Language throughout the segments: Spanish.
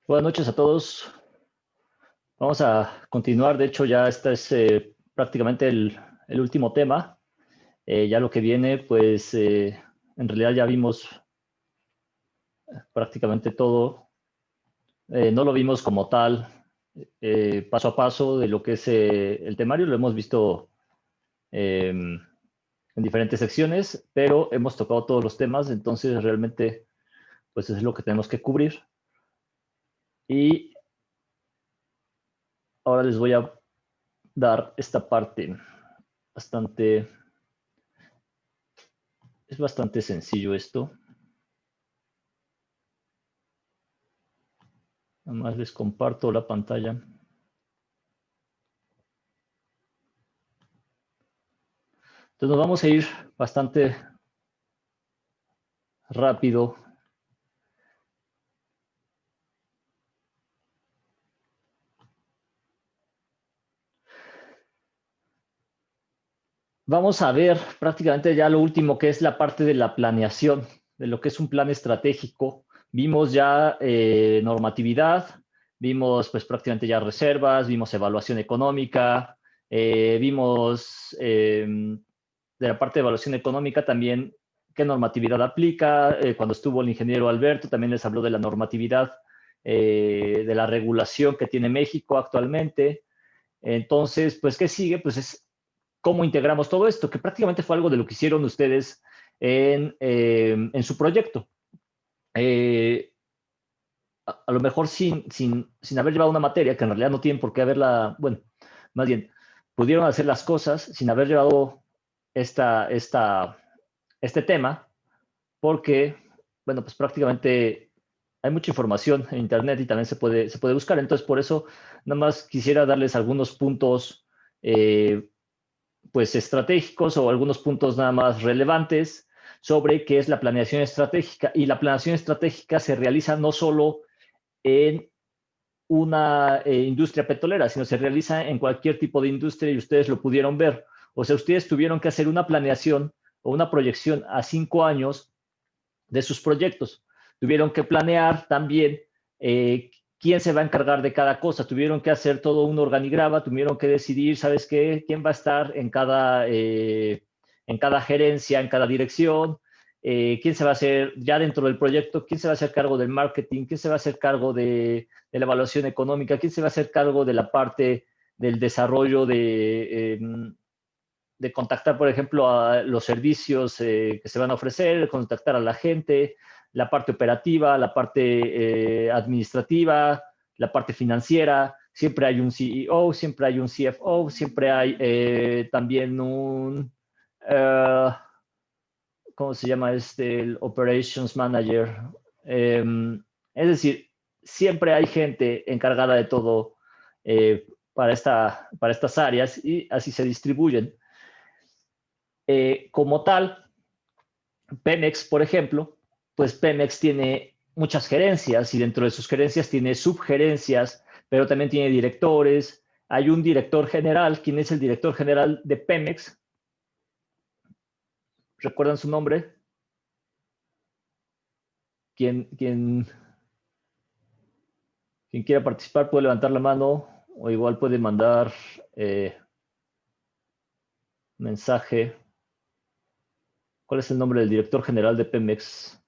Buenas noches a todos. Vamos a continuar. De hecho, ya este es prácticamente el último tema. Ya lo que viene, pues, en realidad ya vimos prácticamente todo. No lo vimos como tal, paso a paso de lo que es el temario. Lo hemos visto en diferentes secciones, pero hemos tocado todos los temas. Entonces, realmente, pues, es lo que tenemos que cubrir. Y ahora les voy a dar esta parte bastante. Es bastante sencillo esto. Nada más les comparto la pantalla. Entonces nos vamos a ir bastante rápido. Vamos a ver prácticamente ya lo último, que es la parte de la planeación, de lo que es un plan estratégico. Vimos ya normatividad, vimos pues prácticamente ya reservas, vimos evaluación económica, vimos de la parte de evaluación económica también qué normatividad aplica. Cuando estuvo el ingeniero Alberto también les habló de la normatividad, de la regulación que tiene México actualmente. Entonces, pues, ¿qué sigue? Pues es cómo integramos todo esto, que prácticamente fue algo de lo que hicieron ustedes en su proyecto. A lo mejor sin haber llevado una materia, que en realidad no tienen por qué haberla, bueno, más bien, pudieron hacer las cosas sin haber llevado este tema, porque, bueno, pues prácticamente hay mucha información en Internet y también se puede buscar. Entonces, por eso, nada más quisiera darles algunos puntos, pues, estratégicos o algunos puntos nada más relevantes sobre qué es la planeación estratégica. Y la planeación estratégica se realiza no solo en una industria petrolera, sino se realiza en cualquier tipo de industria y ustedes lo pudieron ver. O sea, ustedes tuvieron que hacer una planeación o una proyección a 5 años de sus proyectos. Tuvieron que planear también quién se va a encargar de cada cosa. Tuvieron que hacer todo un organigrama, tuvieron que decidir, ¿sabes qué? ¿Quién va a estar en cada gerencia, en cada dirección? ¿Quién se va a hacer ya dentro del proyecto? ¿Quién se va a hacer cargo del marketing? ¿Quién se va a hacer cargo de la evaluación económica? ¿Quién se va a hacer cargo de la parte del desarrollo de contactar, por ejemplo, a los servicios que se van a ofrecer, contactar a la gente, la parte operativa, la parte administrativa, la parte financiera? Siempre hay un CEO, siempre hay un CFO, siempre hay también un, uh, ¿cómo se llama este? El Operations Manager. Es decir, siempre hay gente encargada de todo para estas áreas y así se distribuyen. Como tal, Pemex, por ejemplo, pues Pemex tiene muchas gerencias y dentro de sus gerencias tiene subgerencias, pero también tiene directores. Hay un director general. ¿Quién es el director general de Pemex? ¿Recuerdan su nombre? ¿Quién quiera participar puede levantar la mano o igual puede mandar mensaje. ¿Cuál es el nombre del director general de Pemex?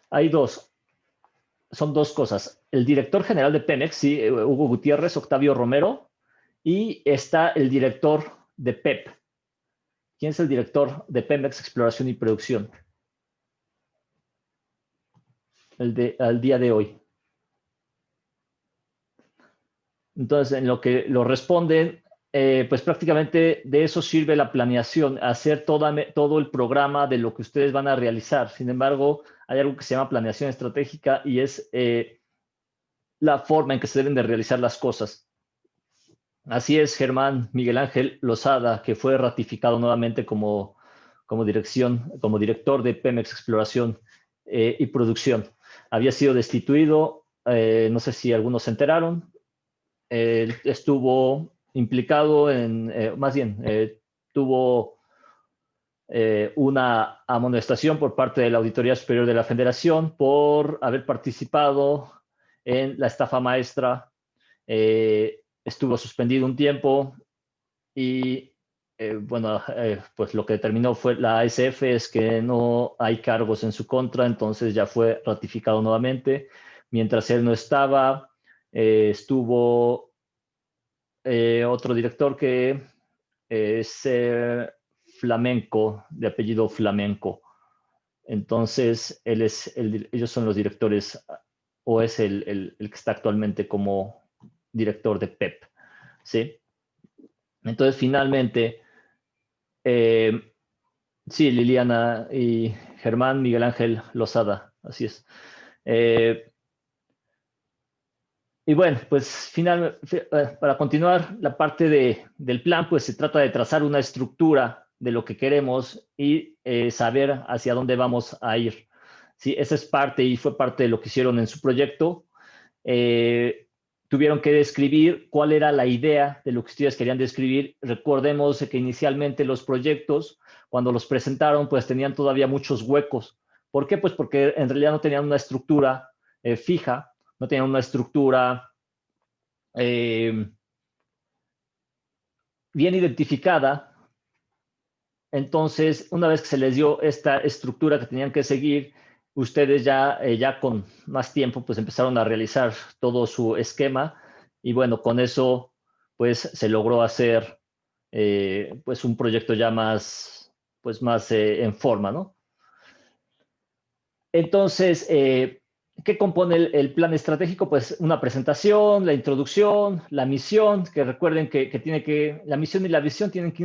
Hay dos. Son dos cosas. El director general de Pemex, sí, Hugo Gutiérrez, Octavio Romero, y está el director de PEP. ¿Quién es el director de Pemex Exploración y Producción? Al día de hoy. Entonces, en lo que lo responden, pues prácticamente de eso sirve la planeación, hacer todo el programa de lo que ustedes van a realizar. Sin embargo, hay algo que se llama planeación estratégica y es la forma en que se deben de realizar las cosas. Así es, Germán Miguel Ángel Lozada, que fue ratificado nuevamente como director de Pemex Exploración y Producción. Había sido destituido, no sé si algunos se enteraron. Estuvo implicado más bien, tuvo una amonestación por parte de la Auditoría Superior de la Federación por haber participado en la estafa maestra. Estuvo suspendido un tiempo y bueno, pues lo que determinó fue la ASF es que no hay cargos en su contra, entonces ya fue ratificado nuevamente. Mientras él no estaba, estuvo otro director que es Flamenco, de apellido Flamenco. Entonces, ellos son los directores, o es el que está actualmente como director de PEP, ¿sí? Entonces, finalmente, sí, Liliana y Germán Miguel Ángel Lozada, así es. Y bueno, pues para continuar la parte del plan, pues se trata de trazar una estructura de lo que queremos y saber hacia dónde vamos a ir. Sí, esa es parte y fue parte de lo que hicieron en su proyecto. Tuvieron que describir cuál era la idea de lo que ustedes querían describir. Recordemos que inicialmente los proyectos, cuando los presentaron, pues tenían todavía muchos huecos. ¿Por qué? Pues porque en realidad no tenían una estructura fija, no tenían una estructura bien identificada. Entonces, una vez que se les dio esta estructura que tenían que seguir, ustedes ya con más tiempo pues empezaron a realizar todo su esquema y bueno, con eso pues se logró hacer pues un proyecto ya más, pues más en forma, ¿no? Entonces, ¿qué compone el plan estratégico? Pues una presentación, la introducción, la misión, que recuerden que la misión y la visión tienen que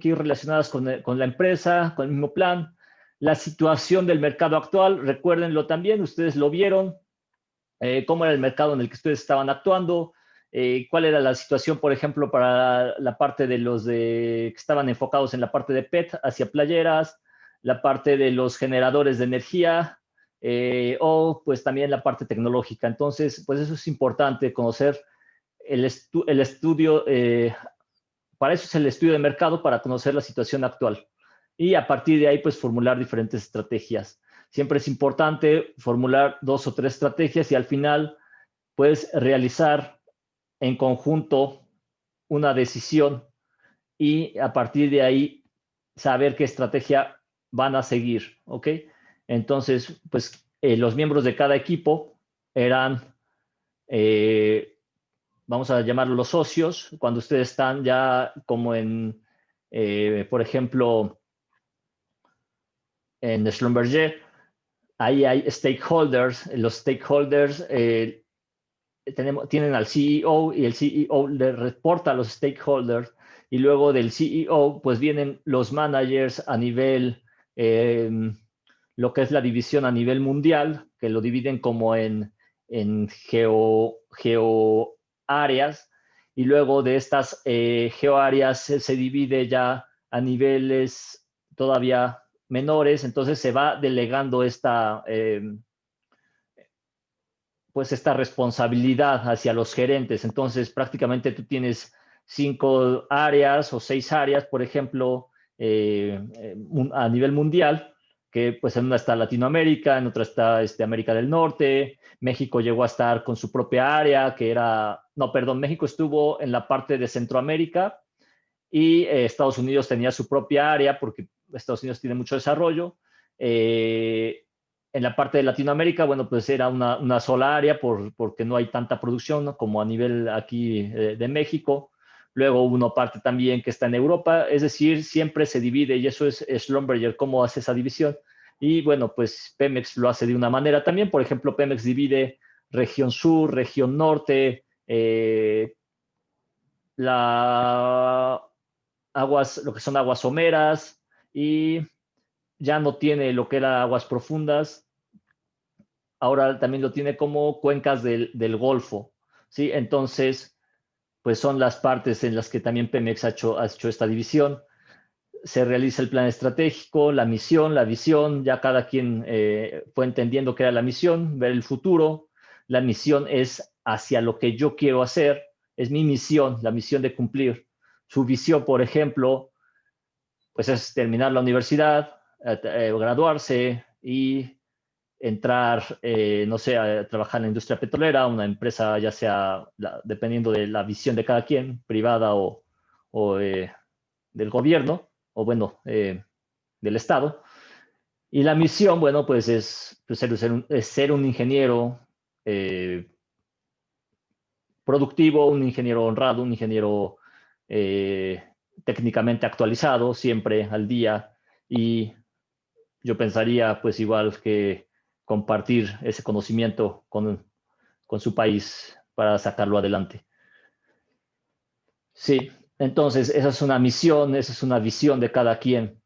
ir relacionadas con la empresa, con el mismo plan. La situación del mercado actual, recuérdenlo también, ustedes lo vieron, cómo era el mercado en el que ustedes estaban actuando, cuál era la situación, por ejemplo, para la parte de que estaban enfocados en la parte de PET hacia playeras, la parte de los generadores de energía o pues también la parte tecnológica. Entonces, pues eso es importante conocer el estudio, para eso es el estudio de mercado, para conocer la situación actual. Y a partir de ahí, pues formular diferentes estrategias. Siempre es importante formular 2 o 3 estrategias y al final, puedes realizar en conjunto una decisión y a partir de ahí saber qué estrategia van a seguir, ¿ok? Entonces, pues los miembros de cada equipo eran, vamos a llamarlo los socios, cuando ustedes están ya como por ejemplo, en Schlumberger, ahí hay stakeholders. Los stakeholders tienen al CEO y el CEO le reporta a los stakeholders y luego del CEO pues vienen los managers a nivel, lo que es la división a nivel mundial, que lo dividen como en geo áreas y luego de estas geo áreas se divide ya a niveles todavía menores, entonces se va delegando pues esta responsabilidad hacia los gerentes. Entonces, prácticamente tú tienes 5 áreas o 6 áreas, por ejemplo, a nivel mundial, que pues en una está Latinoamérica, en otra está América del Norte, México llegó a estar con su propia área, que era, no, perdón, México estuvo en la parte de Centroamérica y Estados Unidos tenía su propia área porque Estados Unidos tiene mucho desarrollo. En la parte de Latinoamérica, bueno, pues era una sola área porque no hay tanta producción, ¿no? Como a nivel aquí de México. Luego una parte también que está en Europa, es decir, siempre se divide y eso es Schlumberger, cómo hace esa división. Y bueno, pues Pemex lo hace de una manera también. Por ejemplo, Pemex divide región sur, región norte, lo que son aguas someras y ya no tiene lo que era aguas profundas, ahora también lo tiene como cuencas del Golfo, ¿sí? Entonces, pues son las partes en las que también Pemex ha hecho esta división. Se realiza el plan estratégico, la misión, la visión, ya cada quien fue entendiendo qué era la misión, ver el futuro. La misión es hacia lo que yo quiero hacer, es mi misión, la misión de cumplir. Su visión, por ejemplo, pues es terminar la universidad, graduarse y entrar, no sé, a trabajar en la industria petrolera, una empresa ya sea, dependiendo de la visión de cada quien, privada o del gobierno, o bueno, del Estado. Y la misión, bueno, pues es, pues, es ser un ingeniero productivo, un ingeniero honrado, un ingeniero eh, técnicamente actualizado, siempre al día. Y yo pensaría, pues igual que compartir ese conocimiento con su país para sacarlo adelante. Sí, entonces esa es una misión, esa es una visión de cada quien.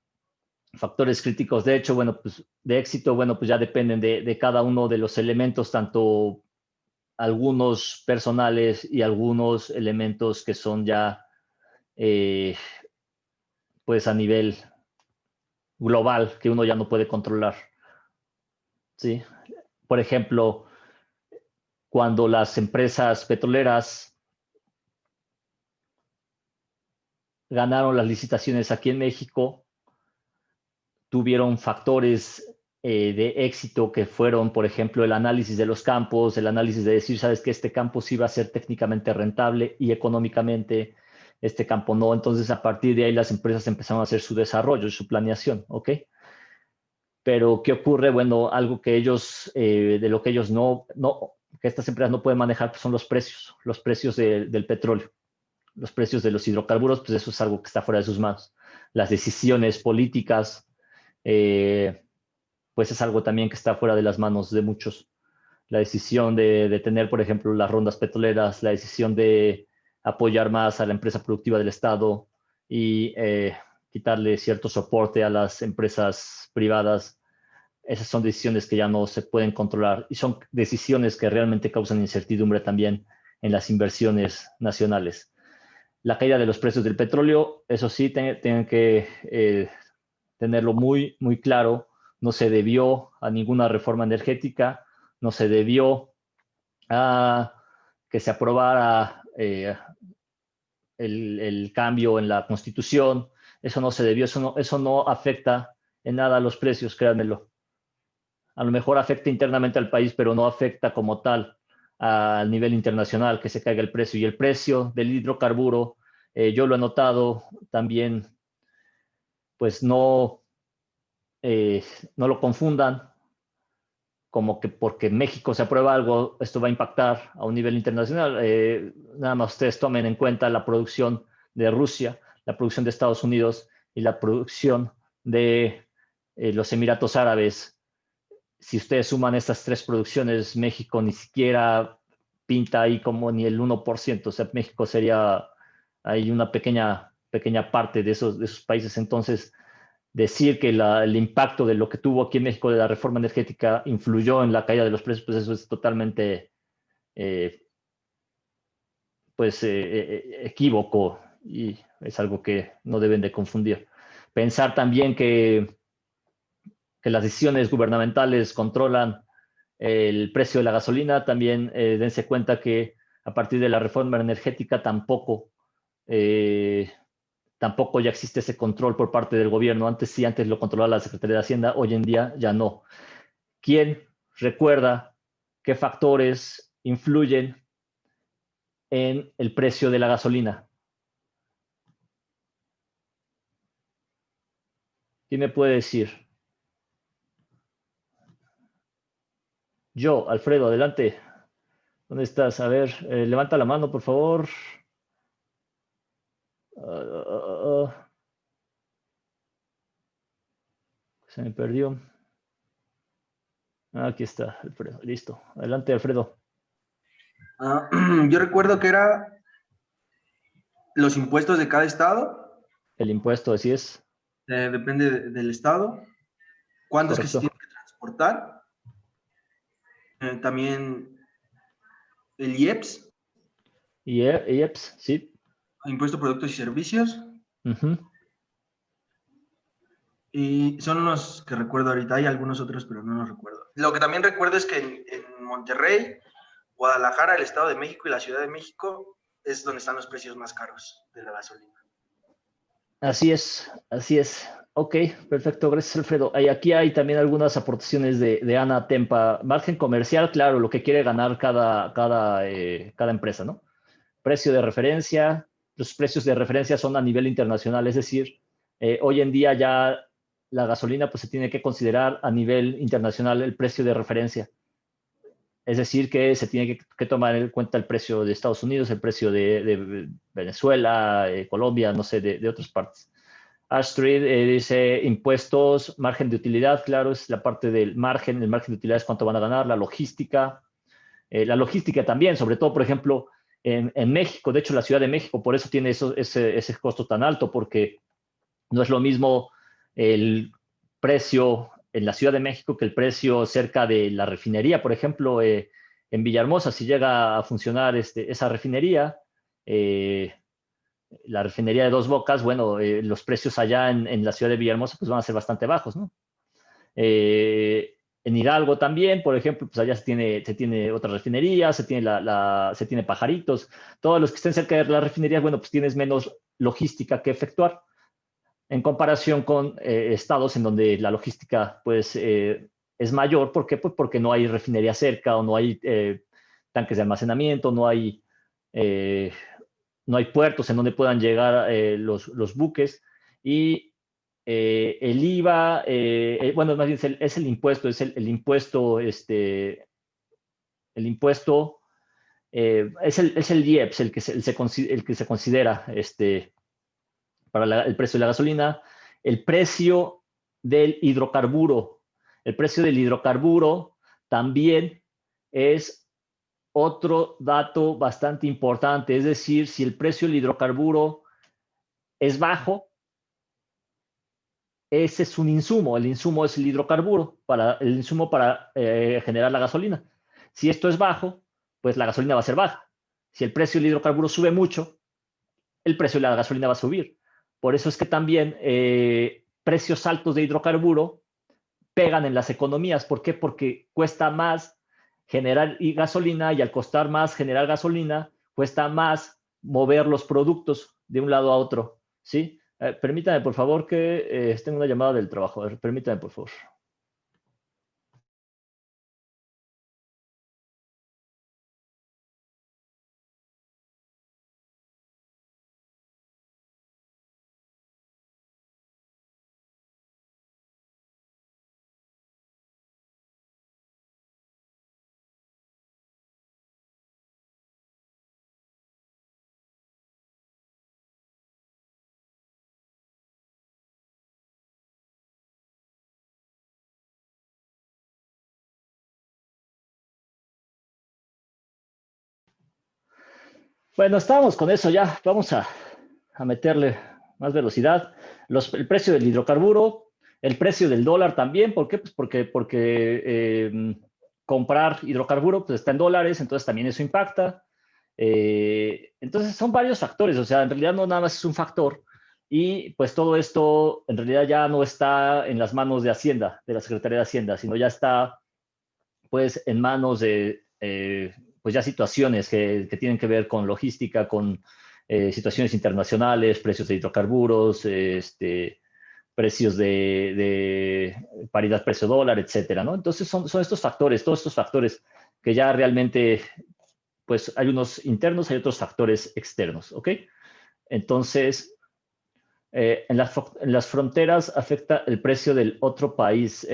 Factores críticos, de hecho, bueno, pues de éxito, bueno, pues ya dependen de cada uno de los elementos, tanto algunos personales y algunos elementos que son ya, pues a nivel global, que uno ya no puede controlar. ¿Sí? Por ejemplo, cuando las empresas petroleras ganaron las licitaciones aquí en México, tuvieron factores de éxito que fueron, por ejemplo, el análisis de los campos, el análisis de decir, sabes que este campo sí va a ser técnicamente rentable y económicamente este campo no. Entonces, a partir de ahí, las empresas empezaron a hacer su desarrollo y su planeación, ¿ok? Pero, ¿qué ocurre? Bueno, algo que ellos, de lo que ellos que estas empresas no pueden manejar, pues son los precios del petróleo, los precios de los hidrocarburos, pues eso es algo que está fuera de sus manos. Las decisiones políticas, pues es algo también que está fuera de las manos de muchos. La decisión de tener, por ejemplo, las rondas petroleras, la decisión de apoyar más a la empresa productiva del Estado y quitarle cierto soporte a las empresas privadas. Esas son decisiones que ya no se pueden controlar y son decisiones que realmente causan incertidumbre también en las inversiones nacionales. La caída de los precios del petróleo, eso sí, tienen que tenerlo muy, muy claro. No se debió a ninguna reforma energética, no se debió a que se aprobara el cambio en la Constitución. Eso no se debió, eso no afecta en nada a los precios, créanmelo. A lo mejor afecta internamente al país, pero no afecta como tal al nivel internacional que se caiga el precio. Y el precio del hidrocarburo, yo lo he notado también, pues no lo confundan como que porque en México se aprueba algo, esto va a impactar a un nivel internacional. Nada más ustedes tomen en cuenta la producción de Rusia, la producción de Estados Unidos y la producción de los Emiratos Árabes. Si ustedes suman estas tres producciones, México ni siquiera pinta ahí como ni el 1%. O sea, México sería ahí una pequeña parte de esos países. Entonces, decir que el impacto de lo que tuvo aquí en México de la reforma energética influyó en la caída de los precios, pues eso es totalmente equívoco y es algo que no deben de confundir. Pensar también que las decisiones gubernamentales controlan el precio de la gasolina, también dense cuenta que a partir de la reforma energética tampoco ya existe ese control por parte del gobierno. Antes sí, antes lo controlaba la Secretaría de Hacienda, hoy en día ya no. ¿Quién recuerda qué factores influyen en el precio de la gasolina? ¿Quién me puede decir? Yo, Alfredo, adelante. ¿Dónde estás? A ver, levanta la mano, por favor. Se me perdió. Aquí está, Alfredo. Listo. Adelante, Alfredo. Yo recuerdo que era los impuestos de cada estado. El impuesto, así es. Depende del estado. ¿Cuántos que se Correcto. tienen que transportar? También el IEPS, IEPS, sí. Impuesto a Productos y Servicios. Uh-huh. Y son unos que recuerdo ahorita. Hay algunos otros, pero no los recuerdo. Lo que también recuerdo es que en Monterrey, Guadalajara, el Estado de México y la Ciudad de México es donde están los precios más caros de la gasolina. Así es. Así es. Ok, perfecto. Gracias, Alfredo. Aquí hay también algunas aportaciones de Ana Tempa. Margen comercial, claro, lo que quiere ganar cada empresa, ¿no? Precio de referencia. Los precios de referencia son a nivel internacional, es decir, hoy en día ya la gasolina pues se tiene que considerar a nivel internacional el precio de referencia. Es decir, que se tiene que tomar en cuenta el precio de Estados Unidos, el precio de Venezuela, Colombia, no sé, de otras partes. Astrid dice impuestos, margen de utilidad, claro, es la parte del margen, el margen de utilidad es cuánto van a ganar, la logística también, sobre todo, por ejemplo, en México, de hecho, la Ciudad de México, por eso tiene ese costo tan alto, porque no es lo mismo el precio en la Ciudad de México que el precio cerca de la refinería, por ejemplo, en Villahermosa, si llega a funcionar esa refinería, eh, la refinería de Dos Bocas, bueno, los precios allá en la ciudad de Villahermosa pues van a ser bastante bajos, ¿no? En Hidalgo también, por ejemplo, pues allá se tiene otra refinería, se tiene Pajaritos, todos los que estén cerca de las refinerías, bueno, pues tienes menos logística que efectuar en comparación con estados en donde la logística pues es mayor. ¿Por qué? Pues porque no hay refinería cerca o no hay tanques de almacenamiento, eh, no hay puertos en donde puedan llegar los buques y el IVA, bueno, más bien es el impuesto, el impuesto, el impuesto es el IEPS, el que se considera para el precio de la gasolina, el precio del hidrocarburo. El precio del hidrocarburo también es otro dato bastante importante, es decir, si el precio del hidrocarburo es bajo, ese es un insumo. El insumo es el hidrocarburo, el insumo para generar la gasolina. Si esto es bajo, pues la gasolina va a ser baja. Si el precio del hidrocarburo sube mucho, el precio de la gasolina va a subir. Por eso es que también precios altos de hidrocarburo pegan en las economías. ¿Por qué? Porque cuesta más generar gasolina y al costar más generar gasolina, cuesta más mover los productos de un lado a otro. ¿Sí? Permítame, por favor, que tengo una llamada del trabajo. Permítame, por favor. Bueno, estábamos con eso ya. Vamos a meterle más velocidad. El precio del hidrocarburo, el precio del dólar también. ¿Por qué? Pues porque comprar hidrocarburo pues está en dólares, entonces también eso impacta. Entonces son varios factores, o sea, en realidad no nada más es un factor. Y pues todo esto en realidad ya no está en las manos de Hacienda, de la Secretaría de Hacienda, sino ya está pues en manos de pues ya situaciones que tienen que ver con logística, con situaciones internacionales, precios de hidrocarburos, precios de paridad precio-dólar, etcétera, ¿no? Entonces son estos factores, todos estos factores que ya realmente, pues hay unos internos, hay otros factores externos, ¿ok? Entonces, en las fronteras afecta el precio del otro país.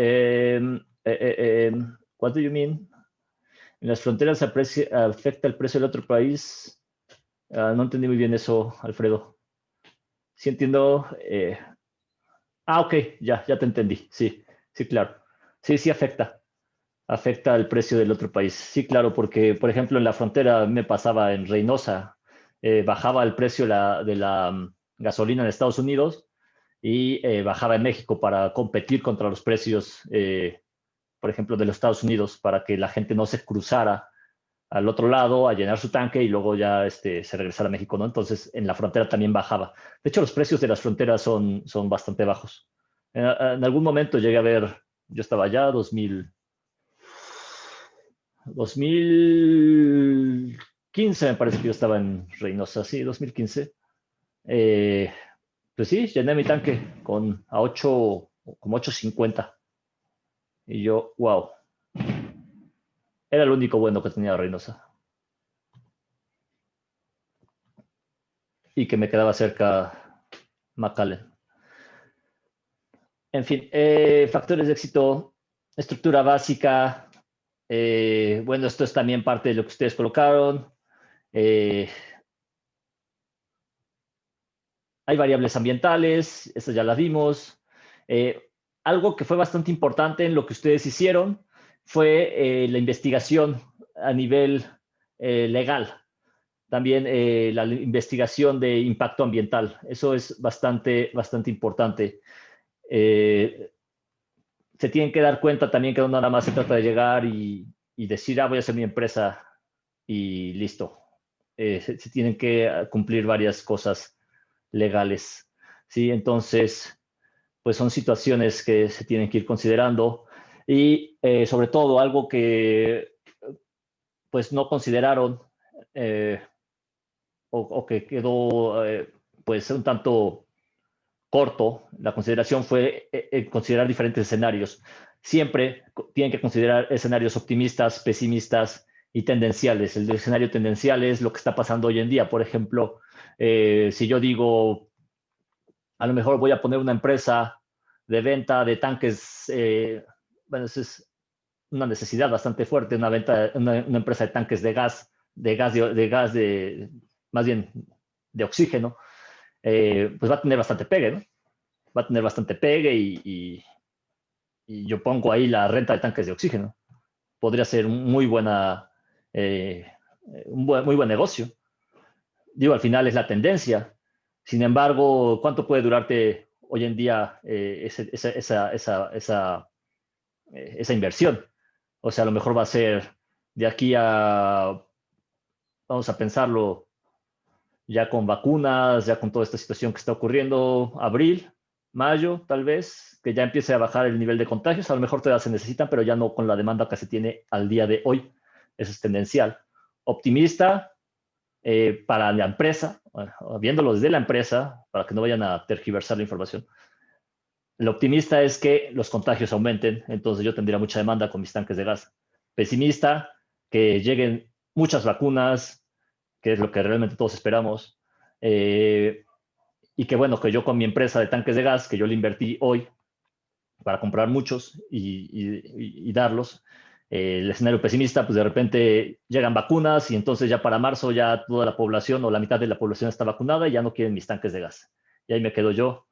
What do you mean? En las fronteras afecta el precio del otro país. No entendí muy bien eso, Alfredo. Sí entiendo. Ok, ya te entendí. Sí, sí, claro. Sí, sí afecta. Afecta el precio del otro país. Sí, claro, porque, por ejemplo, en la frontera me pasaba en Reynosa, bajaba el precio de la gasolina en Estados Unidos y bajaba en México para competir contra los precios, por ejemplo, de los Estados Unidos, para que la gente no se cruzara al otro lado a llenar su tanque y luego ya se regresara a México, ¿no? Entonces, en la frontera también bajaba. De hecho, los precios de las fronteras son bastante bajos. En algún momento llegué a ver, yo estaba allá, 2015 me parece que yo estaba en Reynosa, sí, 2015. Pues sí, llené mi tanque con a 8, como 850. Y yo, wow, era el único bueno que tenía Reynosa. Y que me quedaba cerca McAllen. En fin, factores de éxito, estructura básica. Bueno, esto es también parte de lo que ustedes colocaron. Eh, hay variables ambientales, estas ya las vimos. Algo que fue bastante importante en lo que ustedes hicieron fue la investigación a nivel legal. También la investigación de impacto ambiental. Eso es bastante, bastante importante. Se tienen que dar cuenta también que no nada más se trata de llegar y decir, voy a hacer mi empresa y listo. Se tienen que cumplir varias cosas legales. ¿Sí? Entonces, pues son situaciones que se tienen que ir considerando y sobre todo algo que pues no consideraron eh, o que quedó pues un tanto corto, la consideración fue considerar diferentes escenarios. Siempre tienen que considerar escenarios optimistas, pesimistas y tendenciales. El escenario tendencial es lo que está pasando hoy en día. Por ejemplo, si yo digo, a lo mejor voy a poner una empresa de venta de tanques, bueno, eso es una necesidad bastante fuerte, una empresa de tanques más bien de oxígeno, pues va a tener bastante pegue, ¿no? Va a tener bastante pegue y yo pongo ahí la renta de tanques de oxígeno. Podría ser muy buena, eh, muy buen negocio. Digo, al final es la tendencia. Sin embargo, ¿cuánto puede durarte hoy en día esa inversión? O sea, a lo mejor va a ser de aquí a, vamos a pensarlo, ya con vacunas, ya con toda esta situación que está ocurriendo, abril, mayo, tal vez, que ya empiece a bajar el nivel de contagios, a lo mejor todavía se necesitan, pero ya no con la demanda que se tiene al día de hoy. Eso es tendencial. Optimista para la empresa, bueno, viéndolo desde la empresa, para que no vayan a tergiversar la información. El optimista es que los contagios aumenten, entonces yo tendría mucha demanda con mis tanques de gas. Pesimista, que lleguen muchas vacunas, que es lo que realmente todos esperamos. Eh, y que bueno, que yo con mi empresa de tanques de gas, que yo le invertí hoy para comprar muchos y darlos, el escenario pesimista, pues de repente llegan vacunas y entonces ya para marzo ya toda la población o la mitad de la población está vacunada y ya no quieren mis tanques de gas. Y ahí me quedo yo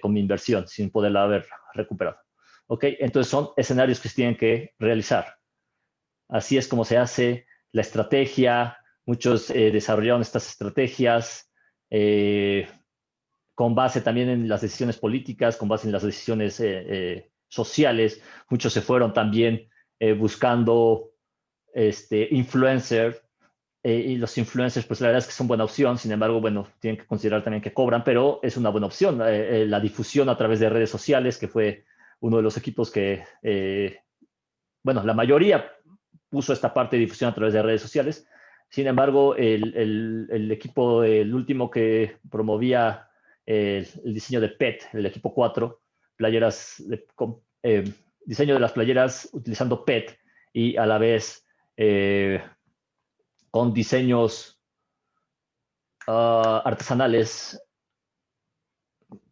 con mi inversión sin poderla haber recuperado. ¿Ok? Entonces son escenarios que se tienen que realizar. Así es como se hace la estrategia. Muchos desarrollaron estas estrategias con base también en las decisiones políticas, con base en las decisiones sociales. Muchos se fueron también buscando influencer y los influencers, pues la verdad es que son buena opción, sin embargo, bueno, tienen que considerar también que cobran, pero es una buena opción. La difusión a través de redes sociales, que fue uno de los equipos que, bueno, la mayoría puso esta parte de difusión a través de redes sociales. Sin embargo, el equipo, el último que promovía el diseño de PET, el equipo 4, playeras, diseño de las playeras utilizando PET y a la vez con diseños artesanales,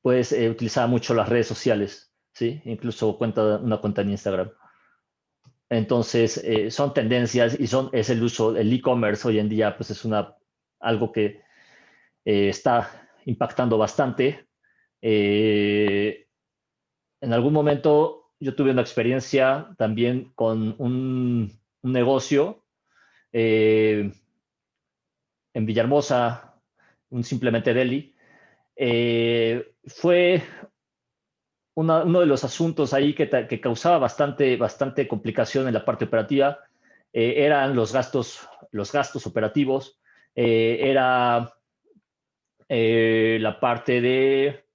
pues utilizaba mucho las redes sociales, ¿sí? Incluso una cuenta en Instagram. Entonces, son tendencias y es el uso, el e-commerce hoy en día, pues es algo que está impactando bastante. En algún momento yo tuve una experiencia también con un negocio eh, en Villahermosa, un simplemente deli. Fue uno de los asuntos ahí que causaba bastante complicación en la parte operativa eran los gastos operativos, era la parte de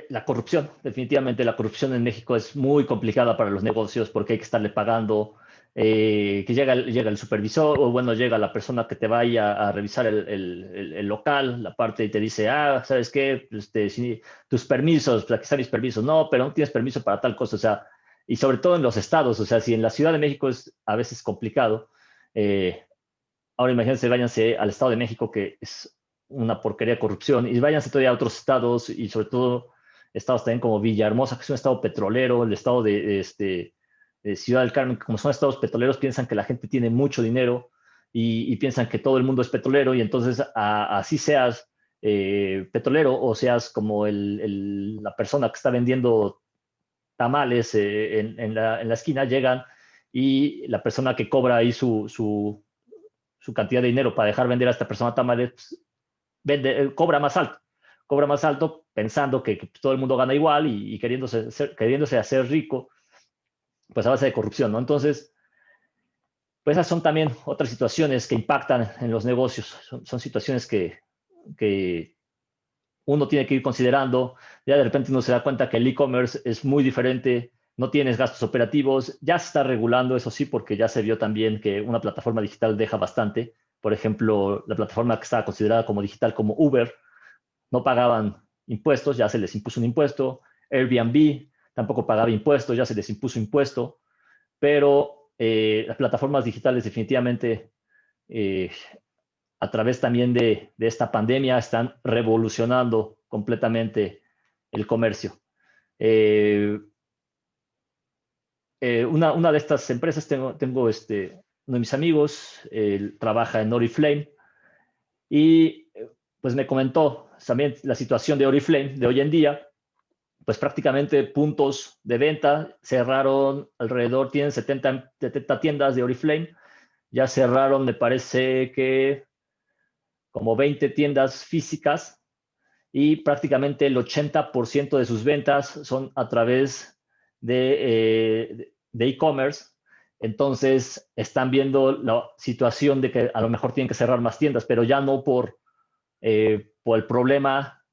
la corrupción. Definitivamente la corrupción en México es muy complicada para los negocios porque hay que estarle pagando que llega el supervisor, o bueno, llega la persona que te vaya a revisar el local, la parte, y te dice, ¿sabes qué? Tus permisos, pues aquí están mis permisos. No, pero no tienes permiso para tal cosa, o sea, y sobre todo en los estados, o sea, si en la Ciudad de México es a veces complicado, ahora imagínense, váyanse al Estado de México, que es una porquería de corrupción, y váyanse todavía a otros estados, y sobre todo estados también como Villahermosa, que es un estado petrolero, el estado de Ciudad del Carmen, que como son estados petroleros, piensan que la gente tiene mucho dinero y piensan que todo el mundo es petrolero, y entonces así seas petrolero o seas como la persona que está vendiendo tamales en la esquina, llegan y la persona que cobra ahí su cantidad de dinero para dejar vender a esta persona tamales, pues, cobra más alto pensando que todo el mundo gana igual y queriéndose hacer rico, pues a base de corrupción, ¿no? Entonces, pues esas son también otras situaciones que impactan en los negocios, son situaciones que uno tiene que ir considerando. Ya de repente uno se da cuenta que el e-commerce es muy diferente, no tienes gastos operativos, ya se está regulando, eso sí, porque ya se vio también que una plataforma digital deja bastante. Por ejemplo, la plataforma que estaba considerada como digital, como Uber, no pagaban impuestos, ya se les impuso un impuesto. Airbnb tampoco pagaba impuestos, ya se les impuso impuesto. Pero las plataformas digitales definitivamente, eh, a través también de esta pandemia, están revolucionando completamente el comercio. Una de estas empresas, tengo uno de mis amigos, trabaja en Oriflame, y pues me comentó también la situación de Oriflame de hoy en día. Pues prácticamente puntos de venta cerraron alrededor, tienen 70 tiendas de Oriflame, ya cerraron, me parece que como 20 tiendas físicas, y prácticamente el 80% de sus ventas son a través de e-commerce. Entonces están viendo la situación de que a lo mejor tienen que cerrar más tiendas, pero ya no por el problema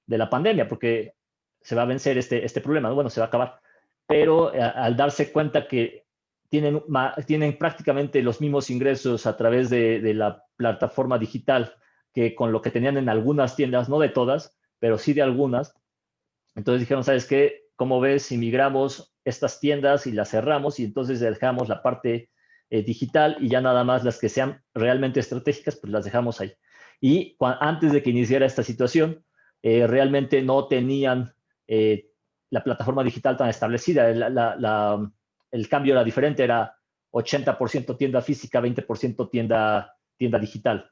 de la pandemia, porque se va a vencer este problema, bueno, se va a acabar. Pero al darse cuenta que tienen prácticamente los mismos ingresos a través de la plataforma digital que con lo que tenían en algunas tiendas, no de todas, pero sí de algunas. Entonces dijeron, ¿sabes qué? ¿Cómo ves si migramos estas tiendas y las cerramos y entonces dejamos la parte digital, y ya nada más las que sean realmente estratégicas, pues las dejamos ahí? Y antes de que iniciara esta situación, realmente no tenían la plataforma digital tan establecida. El cambio era diferente, era 80% tienda física, 20% tienda digital.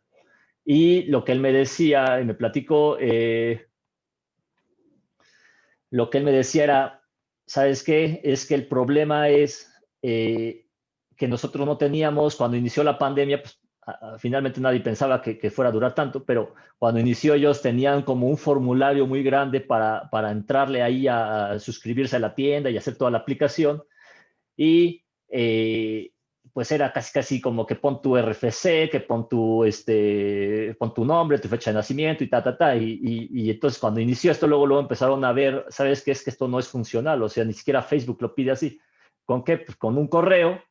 Y lo que él me decía, y me platicó, lo que él me decía era, ¿sabes qué? Es que el problema es que nosotros no teníamos, cuando inició la pandemia, pues finalmente nadie pensaba que fuera a durar tanto, pero cuando inició ellos tenían como un formulario muy grande para entrarle ahí a suscribirse a la tienda y hacer toda la aplicación. Y pues era casi como que pon tu RFC, que pon tu nombre, tu fecha de nacimiento y y entonces cuando inició esto, luego empezaron a ver, ¿sabes qué? Es que esto no es funcional, o sea, ni siquiera Facebook lo pide así. ¿Con qué? Pues con un correo,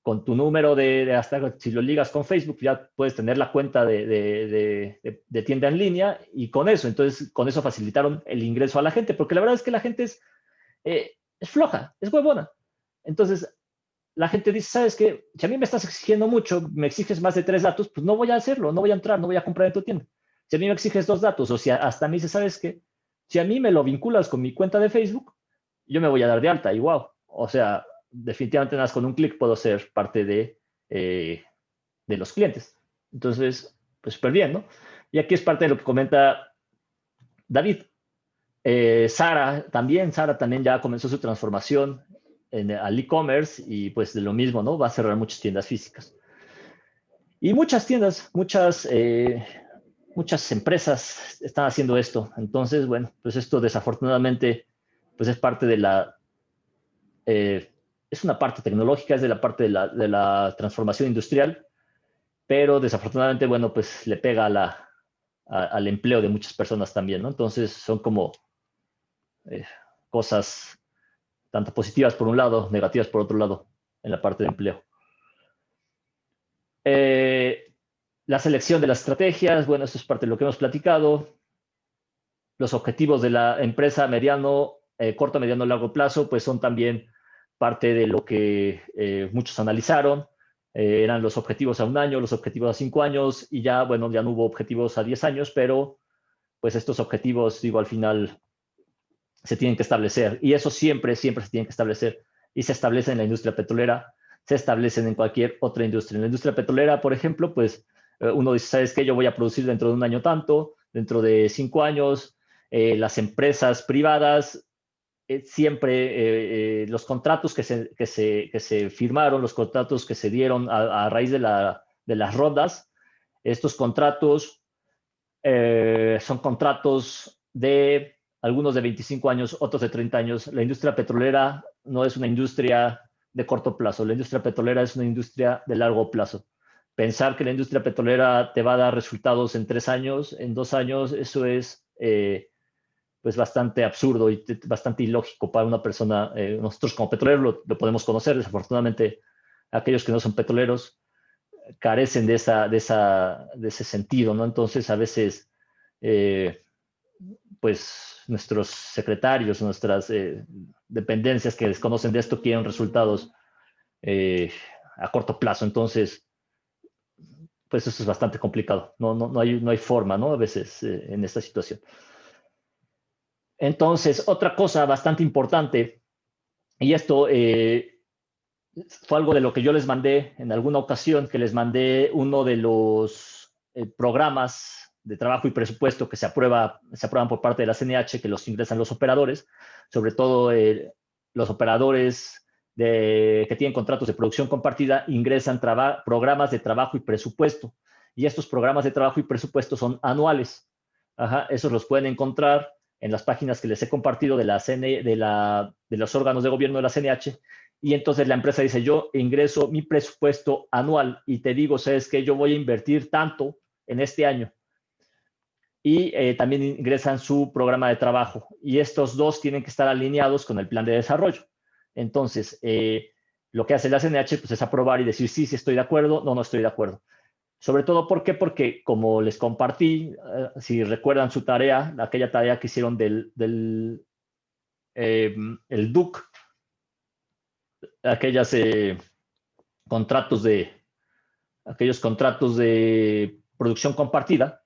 con tu número hasta si lo ligas con Facebook, ya puedes tener la cuenta de tienda en línea, y con eso, entonces con eso facilitaron el ingreso a la gente, porque la verdad es que la gente es floja, es huevona. Entonces, la gente dice, ¿sabes qué? Si a mí me estás exigiendo mucho, me exiges más de 3 datos, pues no voy a hacerlo, no voy a entrar, no voy a comprar en tu tienda. Si a mí me exiges 2 datos, o si hasta me dices, ¿sabes qué? Si a mí me lo vinculas con mi cuenta de Facebook, yo me voy a dar de alta, y wow. O sea, definitivamente nada más con un clic puedo ser parte de los clientes. Entonces, pues súper bien, ¿no? Y aquí es parte de lo que comenta David. Sara también ya comenzó su transformación al e-commerce, y pues de lo mismo, ¿no? Va a cerrar muchas tiendas físicas. Y muchas tiendas, muchas empresas están haciendo esto. Entonces, bueno, pues esto desafortunadamente, pues es parte es una parte tecnológica, es de la parte de la transformación industrial, pero desafortunadamente, bueno, pues le pega al empleo de muchas personas también, ¿no? Entonces son como eh, cosas tanto positivas por un lado, negativas por otro lado, en la parte de empleo. La selección de las estrategias, bueno, esto es parte de lo que hemos platicado. Los objetivos de la empresa mediano, corto, mediano, largo plazo, pues son también parte de lo que muchos analizaron. Eran los objetivos a 1 año, los objetivos a 5 años, y ya, bueno, ya no hubo objetivos a 10 años, pero pues estos objetivos, digo, al final se tienen que establecer, y eso siempre, siempre se tiene que establecer, y se establecen en la industria petrolera, se establecen en cualquier otra industria. En la industria petrolera, por ejemplo, pues uno dice, ¿sabes qué? Yo voy a producir dentro de 1 año tanto, dentro de 5 años. Las empresas privadas, siempre los contratos que se firmaron, los contratos que se dieron a raíz de las rondas, estos contratos son contratos de algunos de 25 años, otros de 30 años. La industria petrolera no es una industria de corto plazo, la industria petrolera es una industria de largo plazo. Pensar que la industria petrolera te va a dar resultados en 3 años, en 2 años, eso es pues bastante absurdo y bastante ilógico para una persona. Nosotros como petroleros lo podemos conocer. Desafortunadamente, aquellos que no son petroleros carecen de ese sentido, ¿no? Entonces, a veces, pues nuestros secretarios, nuestras dependencias que desconocen de esto quieren resultados a corto plazo. Entonces, pues eso es bastante complicado. No hay forma, ¿no? A veces en esta situación. Entonces, otra cosa bastante importante, y esto fue algo de lo que yo les mandé en alguna ocasión, que les mandé uno de los programas de trabajo y presupuesto que se aprueban por parte de la CNH, que los ingresan los operadores, sobre todo los operadores que tienen contratos de producción compartida, ingresan programas de trabajo y presupuesto. Y estos programas de trabajo y presupuesto son anuales. Ajá, esos los pueden encontrar en las páginas que les he compartido de los órganos de gobierno de la CNH. Y entonces la empresa dice, yo ingreso mi presupuesto anual y te digo, ¿sabes qué? Yo voy a invertir tanto en este año. Y también ingresan su programa de trabajo. Y estos dos tienen que estar alineados con el plan de desarrollo. Entonces, lo que hace la CNH pues, es aprobar y decir, sí, sí estoy de acuerdo, no estoy de acuerdo. Sobre todo, ¿por qué? Porque como les compartí, si recuerdan su tarea, aquella tarea que hicieron el DUC, aquellos contratos de producción compartida,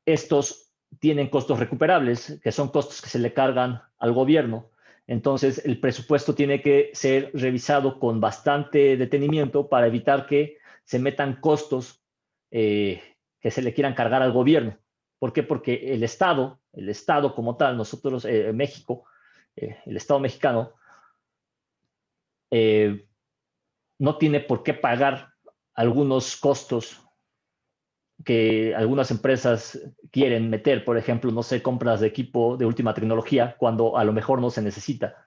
estos tienen costos recuperables, que son costos que se le cargan al gobierno. Entonces, el presupuesto tiene que ser revisado con bastante detenimiento para evitar que se metan costos que se le quieran cargar al gobierno. ¿Por qué? Porque el Estado como tal, nosotros, México, el Estado mexicano, no tiene por qué pagar algunos costos que algunas empresas quieren meter, por ejemplo, no sé, compras de equipo de última tecnología, cuando a lo mejor no se necesita,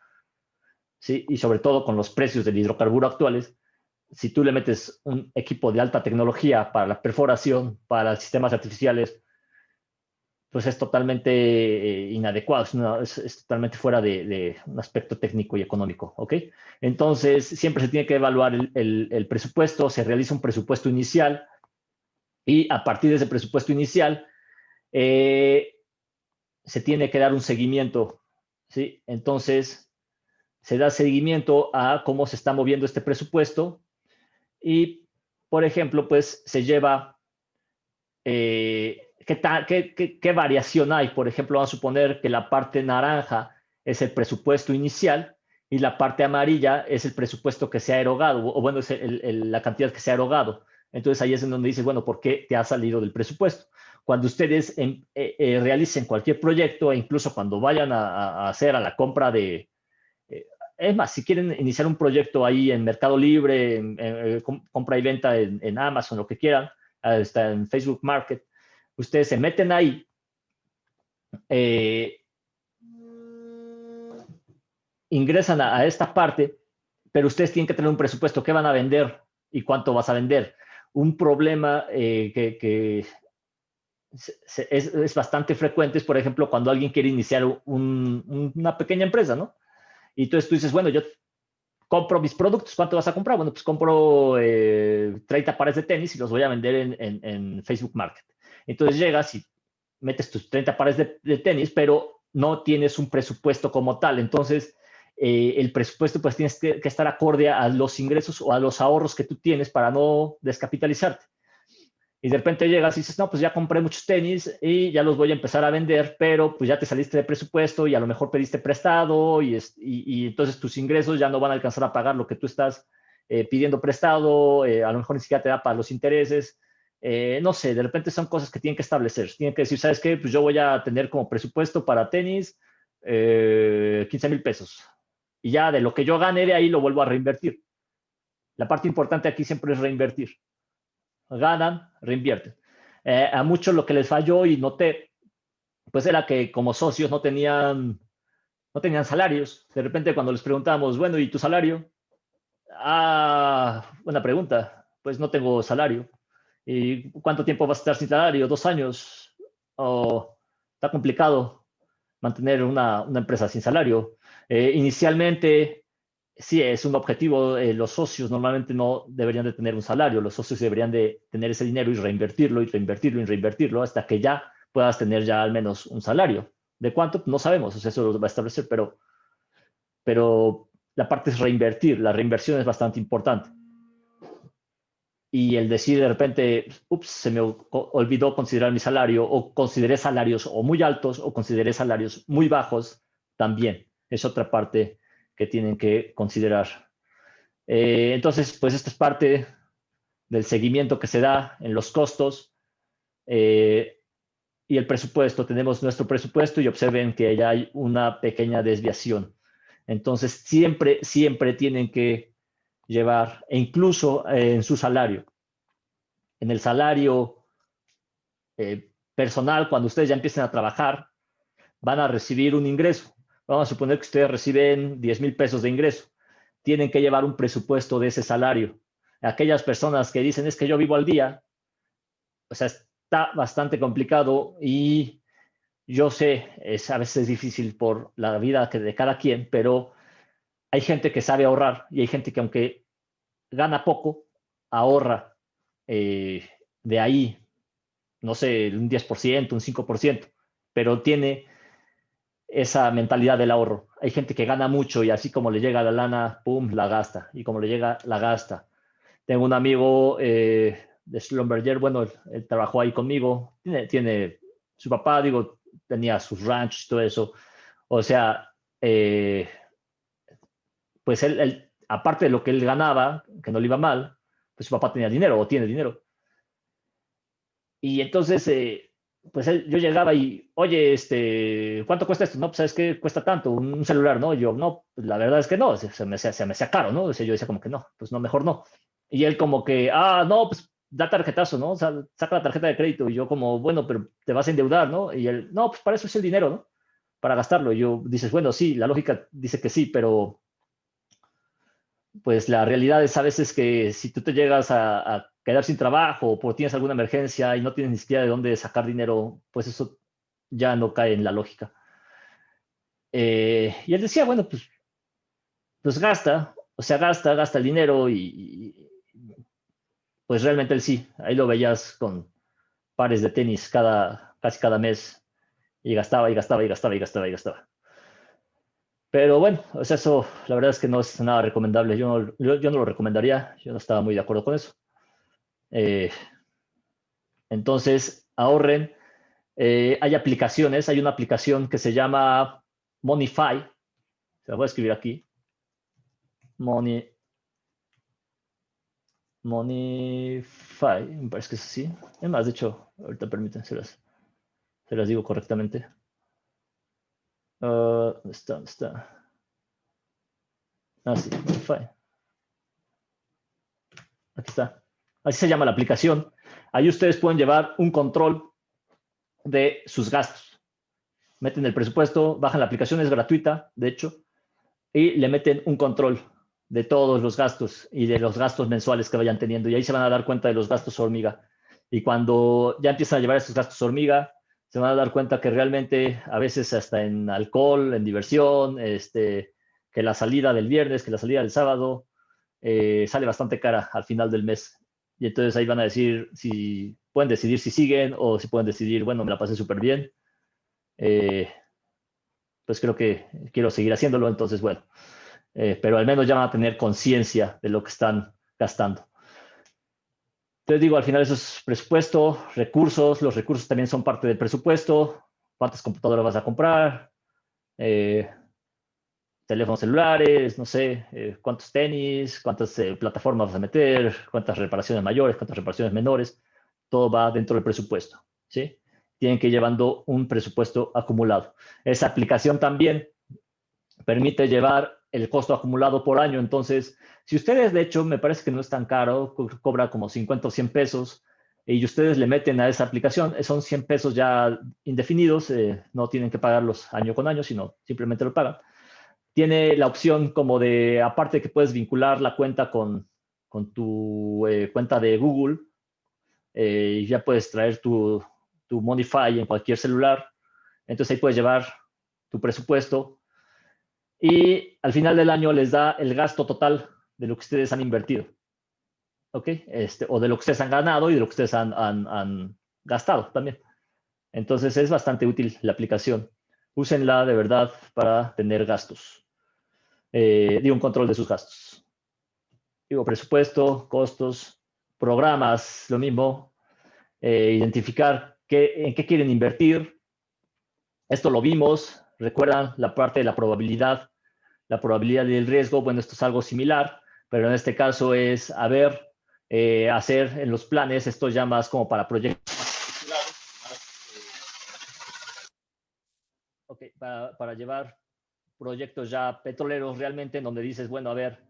¿sí? Y sobre todo con los precios del hidrocarburo actuales, si tú le metes un equipo de alta tecnología para la perforación, para sistemas artificiales, pues es totalmente inadecuado, es totalmente fuera de un aspecto técnico y económico, ¿ok? Entonces, siempre se tiene que evaluar el presupuesto, se realiza un presupuesto inicial, y a partir de ese presupuesto inicial, se tiene que dar un seguimiento, ¿sí? Entonces, se da seguimiento a cómo se está moviendo este presupuesto y, por ejemplo, pues se lleva qué variación hay. Por ejemplo, vamos a suponer que la parte naranja es el presupuesto inicial y la parte amarilla es el presupuesto que se ha erogado, o bueno, es la cantidad que se ha erogado. Entonces ahí es en donde dices, bueno, ¿por qué te ha salido del presupuesto? Cuando ustedes realicen cualquier proyecto e incluso cuando vayan a hacer a la compra es más, si quieren iniciar un proyecto ahí en Mercado Libre, compra y venta en Amazon, lo que quieran, está en Facebook Market, ustedes se meten ahí, eh, ingresan a esta parte, pero ustedes tienen que tener un presupuesto. ¿Qué van a vender y cuánto vas a vender? Un problema que es bastante frecuente es, por ejemplo, cuando alguien quiere iniciar una pequeña empresa, ¿no? Y entonces tú dices, bueno, yo compro mis productos. ¿Cuánto vas a comprar? Bueno, pues compro 30 pares de tenis y los voy a vender en Facebook Market. Entonces llegas y metes tus 30 pares de tenis, pero no tienes un presupuesto como tal. Entonces, el presupuesto pues tienes que estar acorde a los ingresos o a los ahorros que tú tienes para no descapitalizarte. Y de repente llegas y dices, no, pues ya compré muchos tenis y ya los voy a empezar a vender, pero pues ya te saliste de presupuesto y a lo mejor pediste prestado y entonces tus ingresos ya no van a alcanzar a pagar lo que tú estás pidiendo prestado, a lo mejor ni siquiera te da para los intereses. No sé, de repente son cosas que tienen que establecer. Tienen que decir, ¿sabes qué? Pues yo voy a tener como presupuesto para tenis 15,000 pesos. Y ya de lo que yo gane de ahí lo vuelvo a reinvertir. La parte importante aquí siempre es reinvertir. Ganan, reinvierten. A muchos lo que les falló y noté, pues era que como socios no tenían salarios. De repente cuando les preguntamos, bueno, ¿y tu salario? Ah, buena pregunta. Pues no tengo salario. ¿Y cuánto tiempo vas a estar sin salario? 2 años. O está complicado mantener una empresa sin salario. Inicialmente, sí, es un objetivo. Los socios normalmente no deberían de tener un salario. Los socios deberían de tener ese dinero y reinvertirlo y reinvertirlo y reinvertirlo hasta que ya puedas tener ya al menos un salario. ¿De cuánto? No sabemos. O sea, eso lo va a establecer, pero la parte es reinvertir. La reinversión es bastante importante. Y el decir de repente, ups, se me olvidó considerar mi salario, o consideré salarios o muy altos o consideré salarios muy bajos, también es otra parte que tienen que considerar. Entonces, pues esta es parte del seguimiento que se da en los costos y el presupuesto. Tenemos nuestro presupuesto y observen que ya hay una pequeña desviación. Entonces, siempre tienen que llevar, e incluso en su salario, en el salario personal, cuando ustedes ya empiecen a trabajar, van a recibir un ingreso. Vamos a suponer que ustedes reciben 10,000 pesos de ingreso. Tienen que llevar un presupuesto de ese salario. Aquellas personas que dicen, es que yo vivo al día, o sea, está bastante complicado y yo sé, a veces es difícil por la vida de cada quien, pero hay gente que sabe ahorrar y hay gente que aunque gana poco, ahorra de ahí, no sé, un 10%, un 5%, pero tiene esa mentalidad del ahorro. Hay gente que gana mucho y así como le llega la lana, pum, la gasta. Y como le llega, la gasta. Tengo un amigo de Schlumberger, bueno, él trabajó ahí conmigo, tiene su papá, digo, tenía sus ranchos y todo eso. O sea, pues él, aparte de lo que él ganaba, que no le iba mal, pues su papá tenía dinero o tiene dinero. Y entonces, pues yo llegaba y, oye, ¿cuánto cuesta esto? No, pues, ¿sabes qué? Cuesta tanto, un celular, ¿no? Y yo, no, pues, la verdad es que no, se me hacía caro, ¿no? O sea, yo decía como que no, pues no, mejor no. Y él como que, no, pues da tarjetazo, ¿no? O sea, saca la tarjeta de crédito. Y yo como, bueno, pero te vas a endeudar, ¿no? Y él, no, pues para eso es el dinero, ¿no? Para gastarlo. Y yo, dices, bueno, sí, la lógica dice que sí, pero pues la realidad es a veces que si tú te llegas a quedar sin trabajo o por tienes alguna emergencia y no tienes ni siquiera de dónde sacar dinero, pues eso ya no cae en la lógica. Y él decía, bueno, pues gasta, o sea, gasta el dinero y pues realmente él sí, ahí lo veías con pares de tenis casi cada mes y gastaba y gastaba y gastaba y gastaba y gastaba. Pero bueno, o sea, eso la verdad es que no es nada recomendable. Yo no lo recomendaría, yo no estaba muy de acuerdo con eso. Eh, entonces, ahorren. Hay aplicaciones, hay una aplicación que se llama Monify, se la voy a escribir aquí, Monify, me parece que es así. Es más, de hecho, ahorita permiten, se las digo correctamente. ¿Dónde está? ¿Dónde está? Sí, Monify. Aquí está. Así se llama la aplicación. Ahí ustedes pueden llevar un control de sus gastos. Meten el presupuesto, bajan la aplicación, es gratuita, de hecho, y le meten un control de todos los gastos y de los gastos mensuales que vayan teniendo. Y ahí se van a dar cuenta de los gastos hormiga. Y cuando ya empiezan a llevar esos gastos hormiga, se van a dar cuenta que realmente a veces hasta en alcohol, en diversión, que que la salida del viernes, que la salida del sábado, sale bastante cara al final del mes. Y entonces ahí van a decir si pueden decidir si siguen o si pueden decidir, bueno, me la pasé súper bien. Pues creo que quiero seguir haciéndolo, entonces bueno. Pero al menos ya van a tener conciencia de lo que están gastando. Entonces digo, al final eso es presupuesto, recursos, los recursos también son parte del presupuesto, cuántas computadoras vas a comprar, teléfonos celulares, no sé, cuántos tenis, cuántas plataformas vas a meter, cuántas reparaciones mayores, cuántas reparaciones menores, todo va dentro del presupuesto, ¿sí? Tienen que ir llevando un presupuesto acumulado. Esa aplicación también permite llevar el costo acumulado por año. Entonces, si ustedes, de hecho, me parece que no es tan caro, cobra como 50 o 100 pesos, y ustedes le meten a esa aplicación, son 100 pesos ya indefinidos, no tienen que pagarlos año con año, sino simplemente lo pagan. Tiene la opción como de, aparte que puedes vincular la cuenta con tu cuenta de Google, y ya puedes traer tu Monify en cualquier celular. Entonces ahí puedes llevar tu presupuesto y al final del año les da el gasto total de lo que ustedes han invertido. ¿Ok? O de lo que ustedes han ganado y de lo que ustedes han gastado también. Entonces es bastante útil la aplicación. Úsenla de verdad para tener gastos. Digo, un control de sus gastos. Digo, presupuesto, costos, programas, lo mismo. Identificar en qué quieren invertir. Esto lo vimos. Recuerdan la parte de la probabilidad y el riesgo. Bueno, esto es algo similar, pero en este caso es, hacer en los planes, esto ya más como para proyectos para llevar proyectos ya petroleros realmente, en donde dices, bueno, a ver,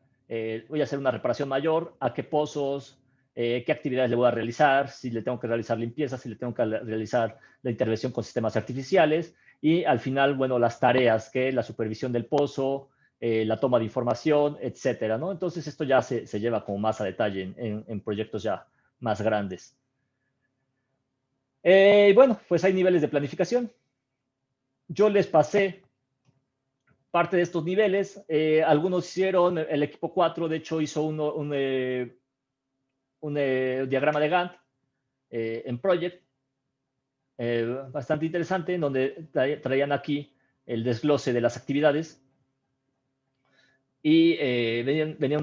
voy a hacer una reparación mayor, ¿a qué pozos? ¿Qué actividades le voy a realizar? Si le tengo que realizar limpieza, si le tengo que realizar la intervención con sistemas artificiales. Y al final, bueno, las tareas, que la supervisión del pozo, la toma de información, etcétera, ¿no? Entonces, esto ya se lleva como más a detalle en proyectos ya más grandes. Bueno, pues hay niveles de planificación. Yo les pasé parte de estos niveles. Algunos hicieron, el equipo 4, de hecho, hizo un diagrama de Gantt en Project, bastante interesante, en donde traían aquí el desglose de las actividades. Y venía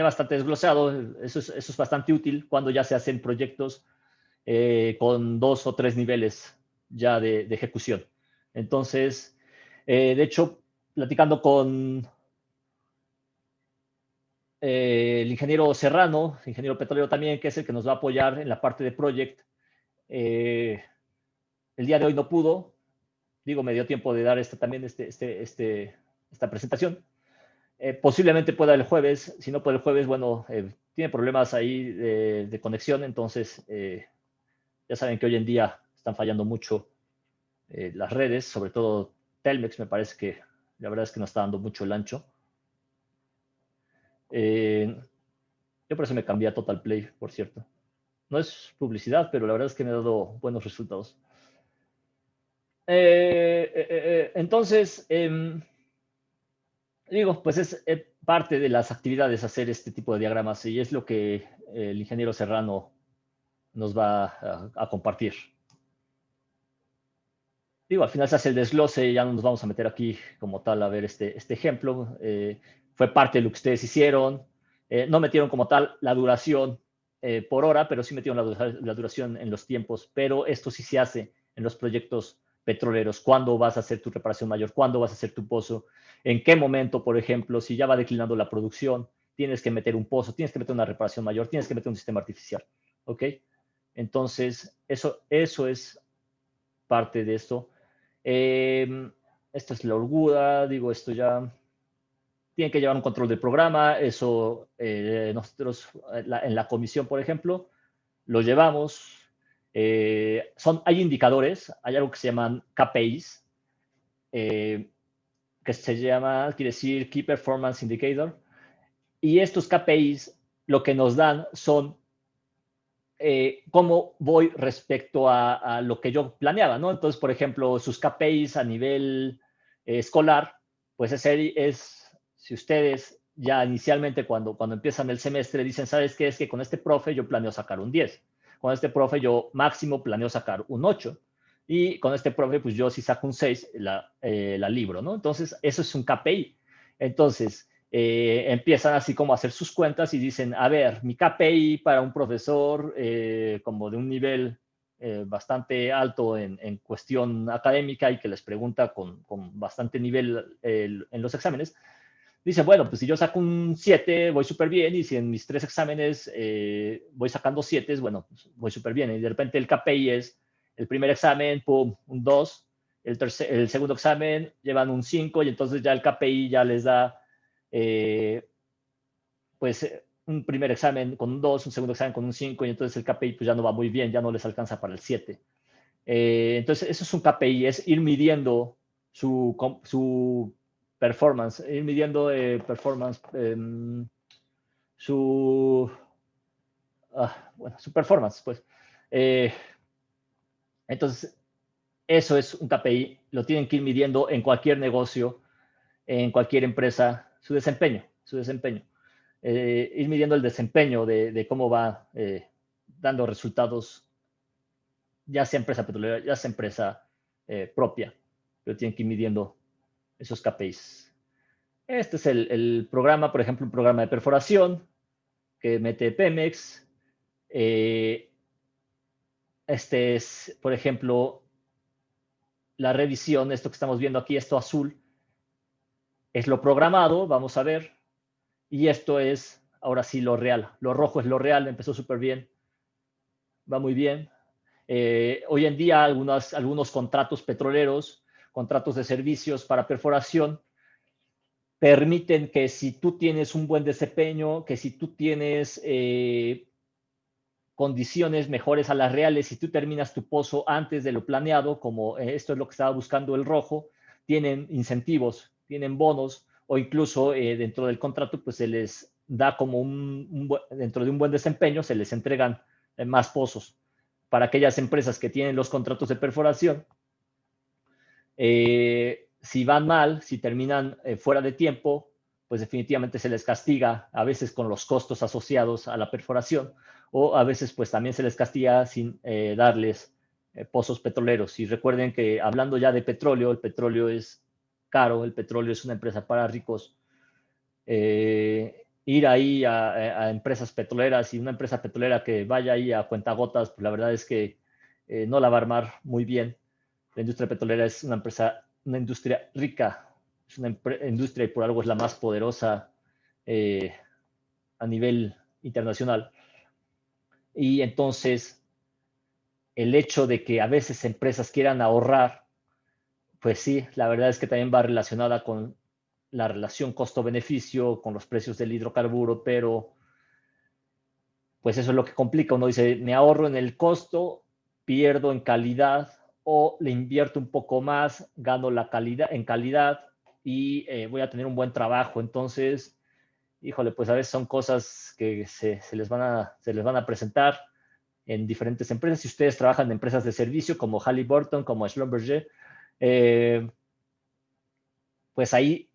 bastante desglosado. Eso es bastante útil cuando ya se hacen proyectos con 2 o 3 niveles ya de ejecución. Entonces, de hecho, platicando con el ingeniero Serrano, ingeniero petrolero también, que es el que nos va a apoyar en la parte de Project, el día de hoy no pudo. Digo, me dio tiempo de dar también esta presentación. Posiblemente pueda el jueves. Si no puede el jueves, bueno, tiene problemas ahí de conexión. Entonces, ya saben que hoy en día están fallando mucho las redes, sobre todo Telmex. Me parece que la verdad es que no está dando mucho el ancho. Yo por eso me cambié a Total Play, por cierto. No es publicidad, pero la verdad es que me ha dado buenos resultados. Entonces, digo, pues es parte de las actividades hacer este tipo de diagramas y es lo que el ingeniero Serrano nos va a compartir. Digo, al final se hace el desglose y ya no nos vamos a meter aquí como tal a ver este ejemplo. Fue parte de lo que ustedes hicieron. No metieron como tal la duración por hora, pero sí metieron la duración en los tiempos. Pero esto sí se hace en los proyectos petroleros. ¿Cuándo vas a hacer tu reparación mayor? ¿Cuándo vas a hacer tu pozo? ¿En qué momento, por ejemplo, si ya va declinando la producción, tienes que meter un pozo, tienes que meter una reparación mayor, tienes que meter un sistema artificial? ¿Ok? Entonces, eso es parte de esto. Esto es la holgura, digo, esto ya tiene que llevar un control del programa. Eso nosotros en la comisión, por ejemplo, lo llevamos. Hay indicadores, hay algo que se llaman KPIs, que se llama, quiere decir Key Performance Indicator, y estos KPIs lo que nos dan son cómo voy respecto a lo que yo planeaba, ¿no? Entonces, por ejemplo, sus KPIs a nivel escolar, pues si ustedes ya inicialmente cuando empiezan el semestre dicen, ¿sabes qué? Es que con este profe yo planeo sacar un 10. Con este profe yo máximo planeo sacar un 8. Y con este profe, pues yo si saco un 6, la libro, ¿no? Entonces, eso es un KPI. Entonces, empiezan así como a hacer sus cuentas y dicen, a ver, mi KPI para un profesor como de un nivel bastante alto en cuestión académica y que les pregunta con bastante nivel en los exámenes, dice, bueno, pues si yo saco un 7, voy súper bien, y si en mis 3 exámenes voy sacando 7, bueno, pues voy súper bien. Y de repente el KPI es el primer examen, pum, un 2, el segundo examen llevan un 5, y entonces ya el KPI ya les da, pues, un primer examen con un 2, un segundo examen con un 5, y entonces el KPI pues ya no va muy bien, ya no les alcanza para el 7. Entonces, eso es un KPI, es ir midiendo su performance, ir midiendo performance, su, bueno, su performance, pues. Eh, entonces, eso es un KPI, lo tienen que ir midiendo en cualquier negocio, en cualquier empresa, su desempeño, su desempeño. Ir midiendo el desempeño de cómo va dando resultados, ya sea empresa petrolera, ya sea empresa propia, pero tienen que ir midiendo esos KPIs. Este es el programa, por ejemplo, un programa de perforación que mete Pemex. Este es, por ejemplo, la revisión, esto que estamos viendo aquí, esto azul, es lo programado, vamos a ver, y esto es, ahora sí, lo real. Lo rojo es lo real, empezó súper bien, va muy bien. Hoy en día algunos contratos petroleros, contratos de servicios para perforación, permiten que si tú tienes un buen desempeño, que si tú tienes condiciones mejores a las reales, si tú terminas tu pozo antes de lo planeado, como esto es lo que estaba buscando el rojo, tienen incentivos, tienen bonos, o incluso dentro del contrato pues se les da como dentro de un buen desempeño, se les entregan más pozos para aquellas empresas que tienen los contratos de perforación. Si van mal, si terminan fuera de tiempo, pues definitivamente se les castiga, a veces con los costos asociados a la perforación, o a veces pues también se les castiga sin darles pozos petroleros. Y recuerden que hablando ya de petróleo, el petróleo es caro, el petróleo es una empresa para ricos. Ir ahí a empresas petroleras, y una empresa petrolera que vaya ahí a cuentagotas, pues la verdad es que no la va a armar muy bien. La industria petrolera es una industria rica, es una industria y por algo es la más poderosa a nivel internacional. Y entonces, el hecho de que a veces empresas quieran ahorrar, pues sí, la verdad es que también va relacionada con la relación costo-beneficio, con los precios del hidrocarburo, pero pues eso es lo que complica. Uno dice, me ahorro en el costo, pierdo en calidad, o le invierto un poco más, gano en calidad y voy a tener un buen trabajo. Entonces, híjole, pues a veces son cosas que se les van a presentar en diferentes empresas. Si ustedes trabajan en empresas de servicio como Halliburton, como Schlumberger, pues ahí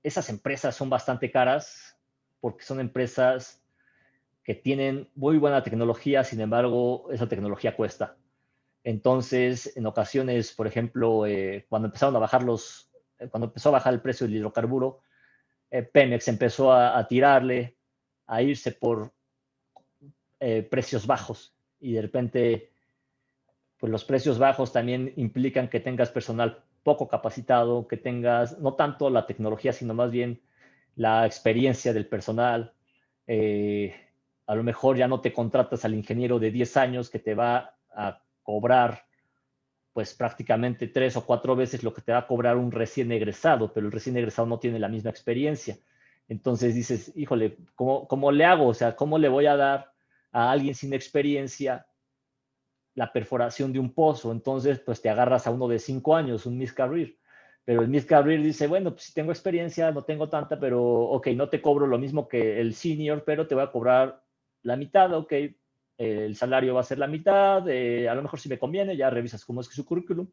esas empresas son bastante caras porque son empresas que tienen muy buena tecnología, sin embargo, esa tecnología cuesta. Entonces, en ocasiones, por ejemplo, cuando cuando empezó a bajar el precio del hidrocarburo, Pemex empezó a tirarle, a irse por precios bajos, y de repente, pues los precios bajos también implican que tengas personal poco capacitado, que tengas no tanto la tecnología, sino más bien la experiencia del personal. Eh, a lo mejor ya no te contratas al ingeniero de 10 años que te va a cobrar pues prácticamente 3 o 4 veces lo que te va a cobrar un recién egresado, pero el recién egresado no tiene la misma experiencia. Entonces dices, híjole, ¿cómo le hago? O sea, ¿cómo le voy a dar a alguien sin experiencia la perforación de un pozo? Entonces, pues te agarras a uno de 5 años, un mid-career. Pero el mid-career dice, bueno, pues si tengo experiencia, no tengo tanta, pero ok, no te cobro lo mismo que el senior, pero te voy a cobrar la mitad, ok, el salario va a ser la mitad, a lo mejor si me conviene, ya revisas cómo es su currículum.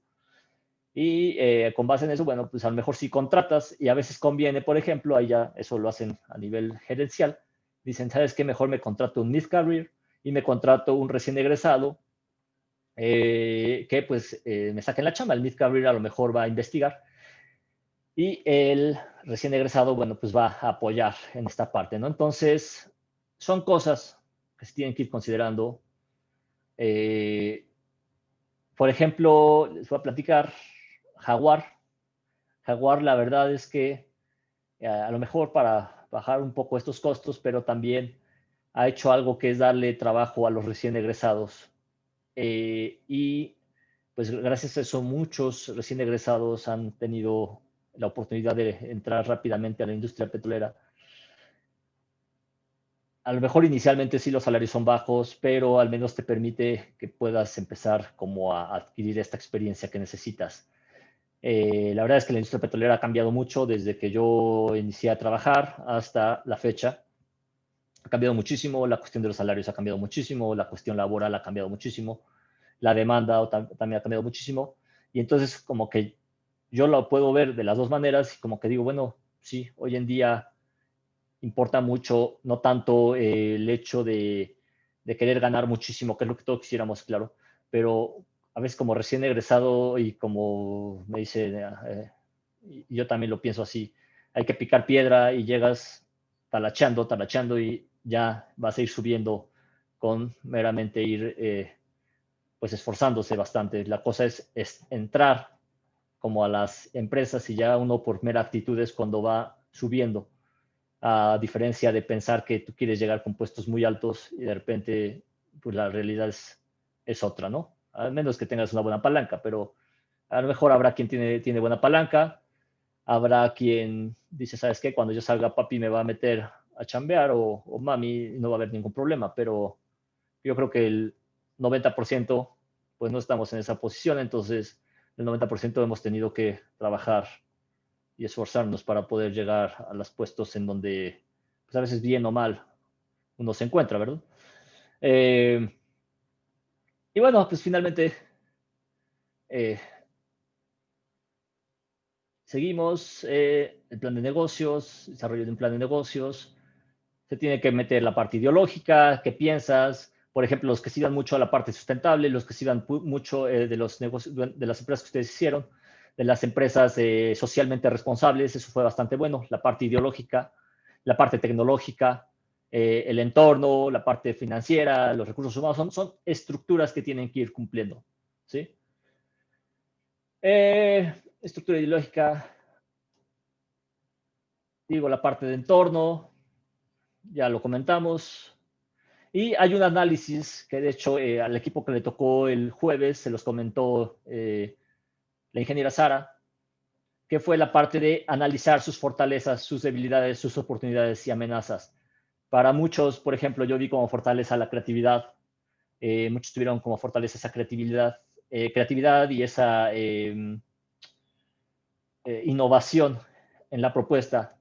Y con base en eso, bueno, pues a lo mejor si contratas y a veces conviene, por ejemplo, ahí ya eso lo hacen a nivel gerencial, dicen, ¿sabes qué? Mejor me contrato un mid-career y me contrato un recién egresado que pues me saquen la chamba. El mid-career a lo mejor va a investigar y el recién egresado, bueno, pues va a apoyar en esta parte, ¿no? Entonces, son cosas que se tienen que ir considerando. Eh, por ejemplo, les voy a platicar, Jaguar. Jaguar, la verdad es que a lo mejor para bajar un poco estos costos, pero también ha hecho algo que es darle trabajo a los recién egresados. Y pues gracias a eso muchos recién egresados han tenido la oportunidad de entrar rápidamente a la industria petrolera. A lo mejor inicialmente sí los salarios son bajos, pero al menos te permite que puedas empezar como a adquirir esta experiencia que necesitas. La verdad es que la industria petrolera ha cambiado mucho desde que yo inicié a trabajar hasta la fecha. Ha cambiado muchísimo, la cuestión de los salarios ha cambiado muchísimo, la cuestión laboral ha cambiado muchísimo, la demanda también ha cambiado muchísimo. Y entonces como que yo lo puedo ver de las dos maneras y como que digo, bueno, sí, hoy en día importa mucho, no tanto el hecho de querer ganar muchísimo, que es lo que todos quisiéramos, claro, pero a veces como recién egresado y como me dice, y yo también lo pienso así, hay que picar piedra y llegas talacheando, talacheando y ya vas a ir subiendo con meramente ir pues esforzándose bastante. La cosa es entrar como a las empresas y ya uno por mera actitud es cuando va subiendo, a diferencia de pensar que tú quieres llegar con puestos muy altos y de repente pues la realidad es otra, ¿no? Al menos que tengas una buena palanca, pero a lo mejor habrá quien tiene buena palanca, habrá quien dice, ¿sabes qué? Cuando yo salga papi me va a meter a chambear o mami no va a haber ningún problema, pero yo creo que el 90% pues no estamos en esa posición, entonces el 90% hemos tenido que trabajar y esforzarnos para poder llegar a los puestos en donde, pues a veces bien o mal, uno se encuentra, ¿verdad? Eh, y bueno, pues finalmente eh, seguimos el plan de negocios, desarrollo de un plan de negocios, se tiene que meter la parte ideológica, qué piensas, por ejemplo, los que sigan mucho a la parte sustentable, los que sigan mucho de los negocios, de las empresas que ustedes hicieron, de las empresas socialmente responsables, eso fue bastante bueno, la parte ideológica, la parte tecnológica, el entorno, la parte financiera, los recursos humanos, son estructuras que tienen que ir cumpliendo, ¿sí? Estructura ideológica, digo, la parte de entorno, ya lo comentamos. Y hay un análisis que de hecho al equipo que le tocó el jueves se los comentó la ingeniera Sara, que fue la parte de analizar sus fortalezas, sus debilidades, sus oportunidades y amenazas. Para muchos, por ejemplo, yo vi como fortaleza la creatividad, muchos tuvieron como fortaleza esa creatividad y esa innovación en la propuesta.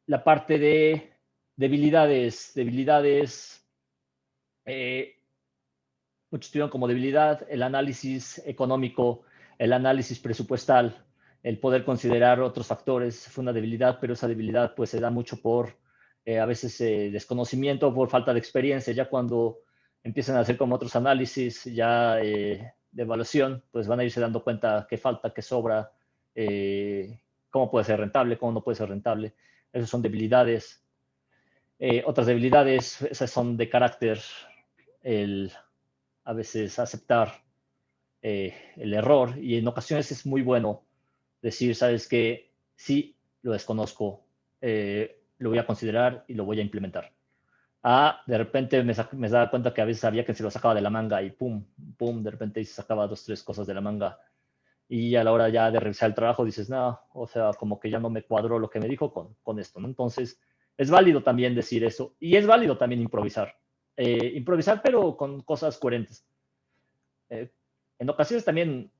La parte de debilidades, eh, muchos tuvieron como debilidad el análisis económico, el análisis presupuestal, el poder considerar otros factores fue una debilidad, pero esa debilidad pues se da mucho por a veces desconocimiento, por falta de experiencia. Ya cuando empiezan a hacer como otros análisis ya de evaluación, pues van a irse dando cuenta qué falta, qué sobra, cómo puede ser rentable, cómo no puede ser rentable. Esas son debilidades. Otras debilidades, esas son de carácter, el a veces aceptar el error y en ocasiones es muy bueno decir, sabes que sí, lo desconozco, lo voy a considerar y lo voy a implementar. De repente me daba cuenta que a veces sabía que se lo sacaba de la manga y pum, pum, de repente se sacaba dos, tres cosas de la manga. Y a la hora ya de revisar el trabajo dices, no, o sea, como que ya no me cuadró lo que me dijo con esto, ¿no? Entonces, es válido también decir eso y es válido también improvisar. Improvisar, pero con cosas coherentes. Eh, en ocasiones también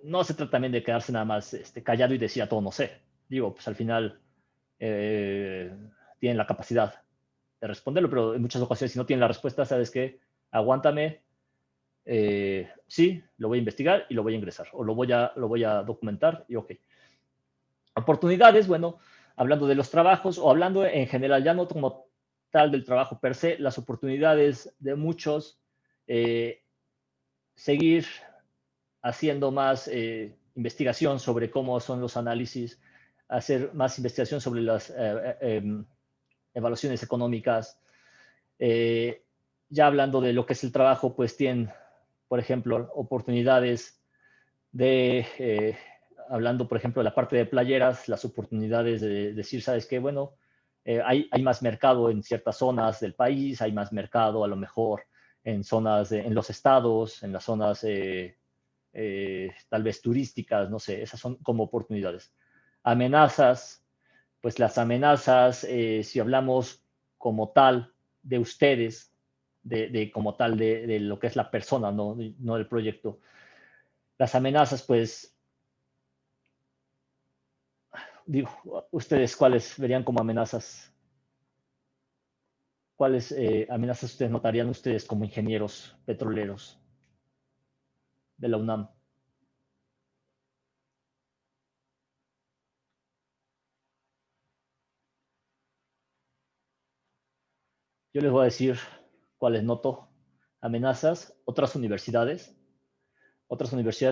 no se trata también de quedarse nada más callado y decir a todo no sé. Digo, pues al final eh, tienen la capacidad de responderlo, pero en muchas ocasiones si no tienen la respuesta, ¿sabes qué? Aguántame, sí, lo voy a investigar y lo voy a ingresar, o lo voy a documentar y ok. Oportunidades, bueno, hablando de los trabajos o hablando en general, ya no como tal del trabajo per se, las oportunidades de muchos, seguir haciendo más investigación sobre cómo son los análisis, hacer más investigación sobre las evaluaciones económicas. Ya hablando de lo que es el trabajo, pues tienen, por ejemplo, oportunidades de, hablando, por ejemplo, de la parte de playeras, las oportunidades de decir, ¿sabes qué? Bueno, hay más mercado en ciertas zonas del país, hay más mercado a lo mejor en zonas, en los estados, en las zonas tal vez turísticas, no sé, esas son como oportunidades. Amenazas, pues las amenazas, si hablamos como tal de ustedes, como tal de lo que es la persona, no del proyecto, las amenazas, pues, digo, ustedes cuáles verían como amenazas, cuáles amenazas ustedes notarían ustedes como ingenieros petroleros de la UNAM. Yo les voy a decir cuáles noto amenazas. Otras universidades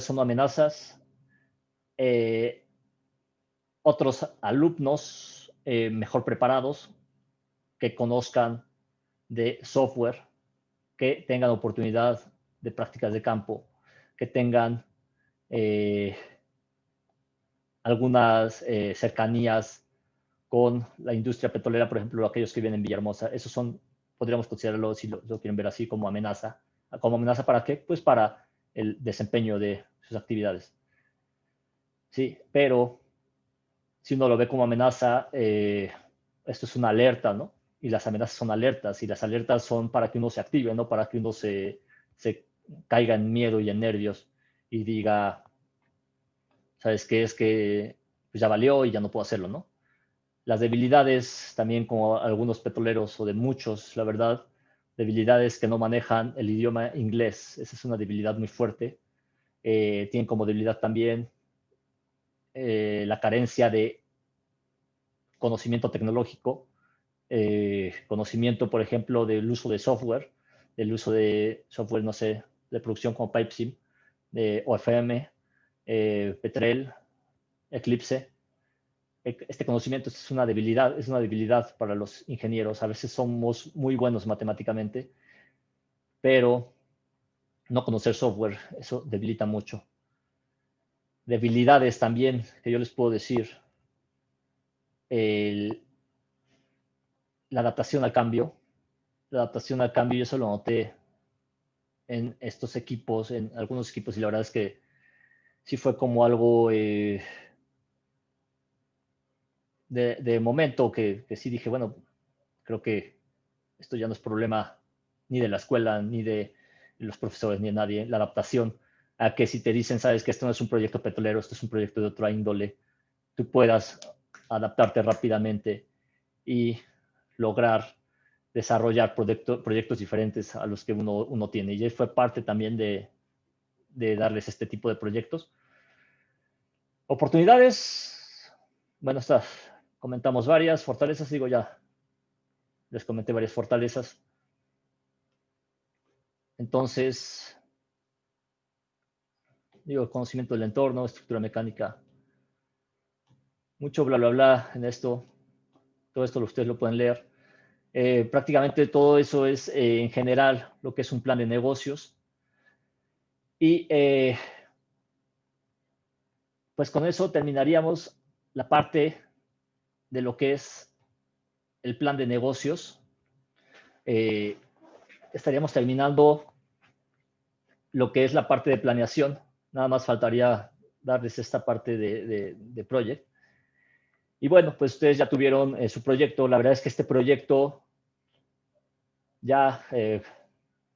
son amenazas. Eh, Otros alumnos mejor preparados, que conozcan de software, que tengan oportunidad de prácticas de campo, que tengan eh, algunas cercanías con la industria petrolera, por ejemplo, aquellos que viven en Villahermosa. Esos son, podríamos considerarlo, si lo quieren ver así, como amenaza. ¿Como amenaza para qué? Pues para el desempeño de sus actividades. Sí, pero si uno lo ve como amenaza, esto es una alerta, ¿no? Y las amenazas son alertas, y las alertas son para que uno se active, ¿no? Para que uno se caiga en miedo y en nervios y diga, ¿sabes qué? Es que pues ya valió y ya no puedo hacerlo, ¿no? Las debilidades, también como algunos petroleros o de muchos, la verdad, debilidades que no manejan el idioma inglés. Esa es una debilidad muy fuerte. Tienen como debilidad también la carencia de conocimiento tecnológico, conocimiento, por ejemplo, del uso de software, del uso de software, no sé, de producción como PipeSim, OFM, Petrel, Eclipse. Este conocimiento es una debilidad para los ingenieros. A veces somos muy buenos matemáticamente, pero no conocer software, eso debilita mucho. Debilidades también, que yo les puedo decir, el, la adaptación al cambio. La adaptación al cambio, yo eso lo noté en estos equipos, en algunos equipos, y la verdad es que sí fue como algo de momento que sí dije, bueno, creo que esto ya no es problema ni de la escuela, ni de los profesores, ni de nadie, la adaptación a que si te dicen, sabes que esto no es un proyecto petrolero, esto es un proyecto de otra índole, tú puedas adaptarte rápidamente y lograr desarrollar proyectos diferentes a los que uno tiene. Y fue parte también de darles este tipo de proyectos. Oportunidades, bueno, comentamos varias. Fortalezas, digo, ya les comenté varias fortalezas. Entonces, digo, conocimiento del entorno, estructura mecánica, mucho bla, bla, bla en esto. Todo esto ustedes lo pueden leer. Prácticamente todo eso es en general lo que es un plan de negocios. Y pues con eso terminaríamos la parte de lo que es el plan de negocios. Eh, Estaríamos terminando lo que es la parte de planeación. Nada más faltaría darles esta parte de project. Y bueno, pues ustedes ya tuvieron su proyecto. La verdad es que este proyecto, ya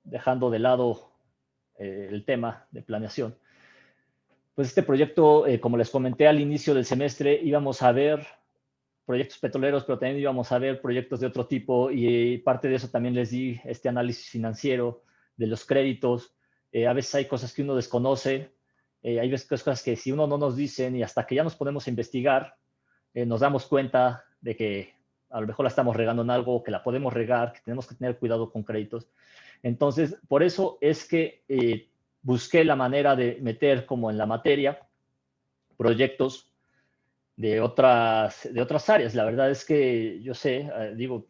dejando de lado el tema de planeación, pues este proyecto, como les comenté al inicio del semestre, íbamos a ver proyectos petroleros, pero también íbamos a ver proyectos de otro tipo, y parte de eso también les di este análisis financiero de los créditos, A veces hay cosas que uno desconoce, hay veces cosas que si uno no nos dicen y hasta que ya nos ponemos a investigar, nos damos cuenta de que a lo mejor la estamos regando en algo, que la podemos regar, que tenemos que tener cuidado con créditos. Entonces, por eso es que busqué la manera de meter como en la materia proyectos de otras áreas. La verdad es que yo sé, digo,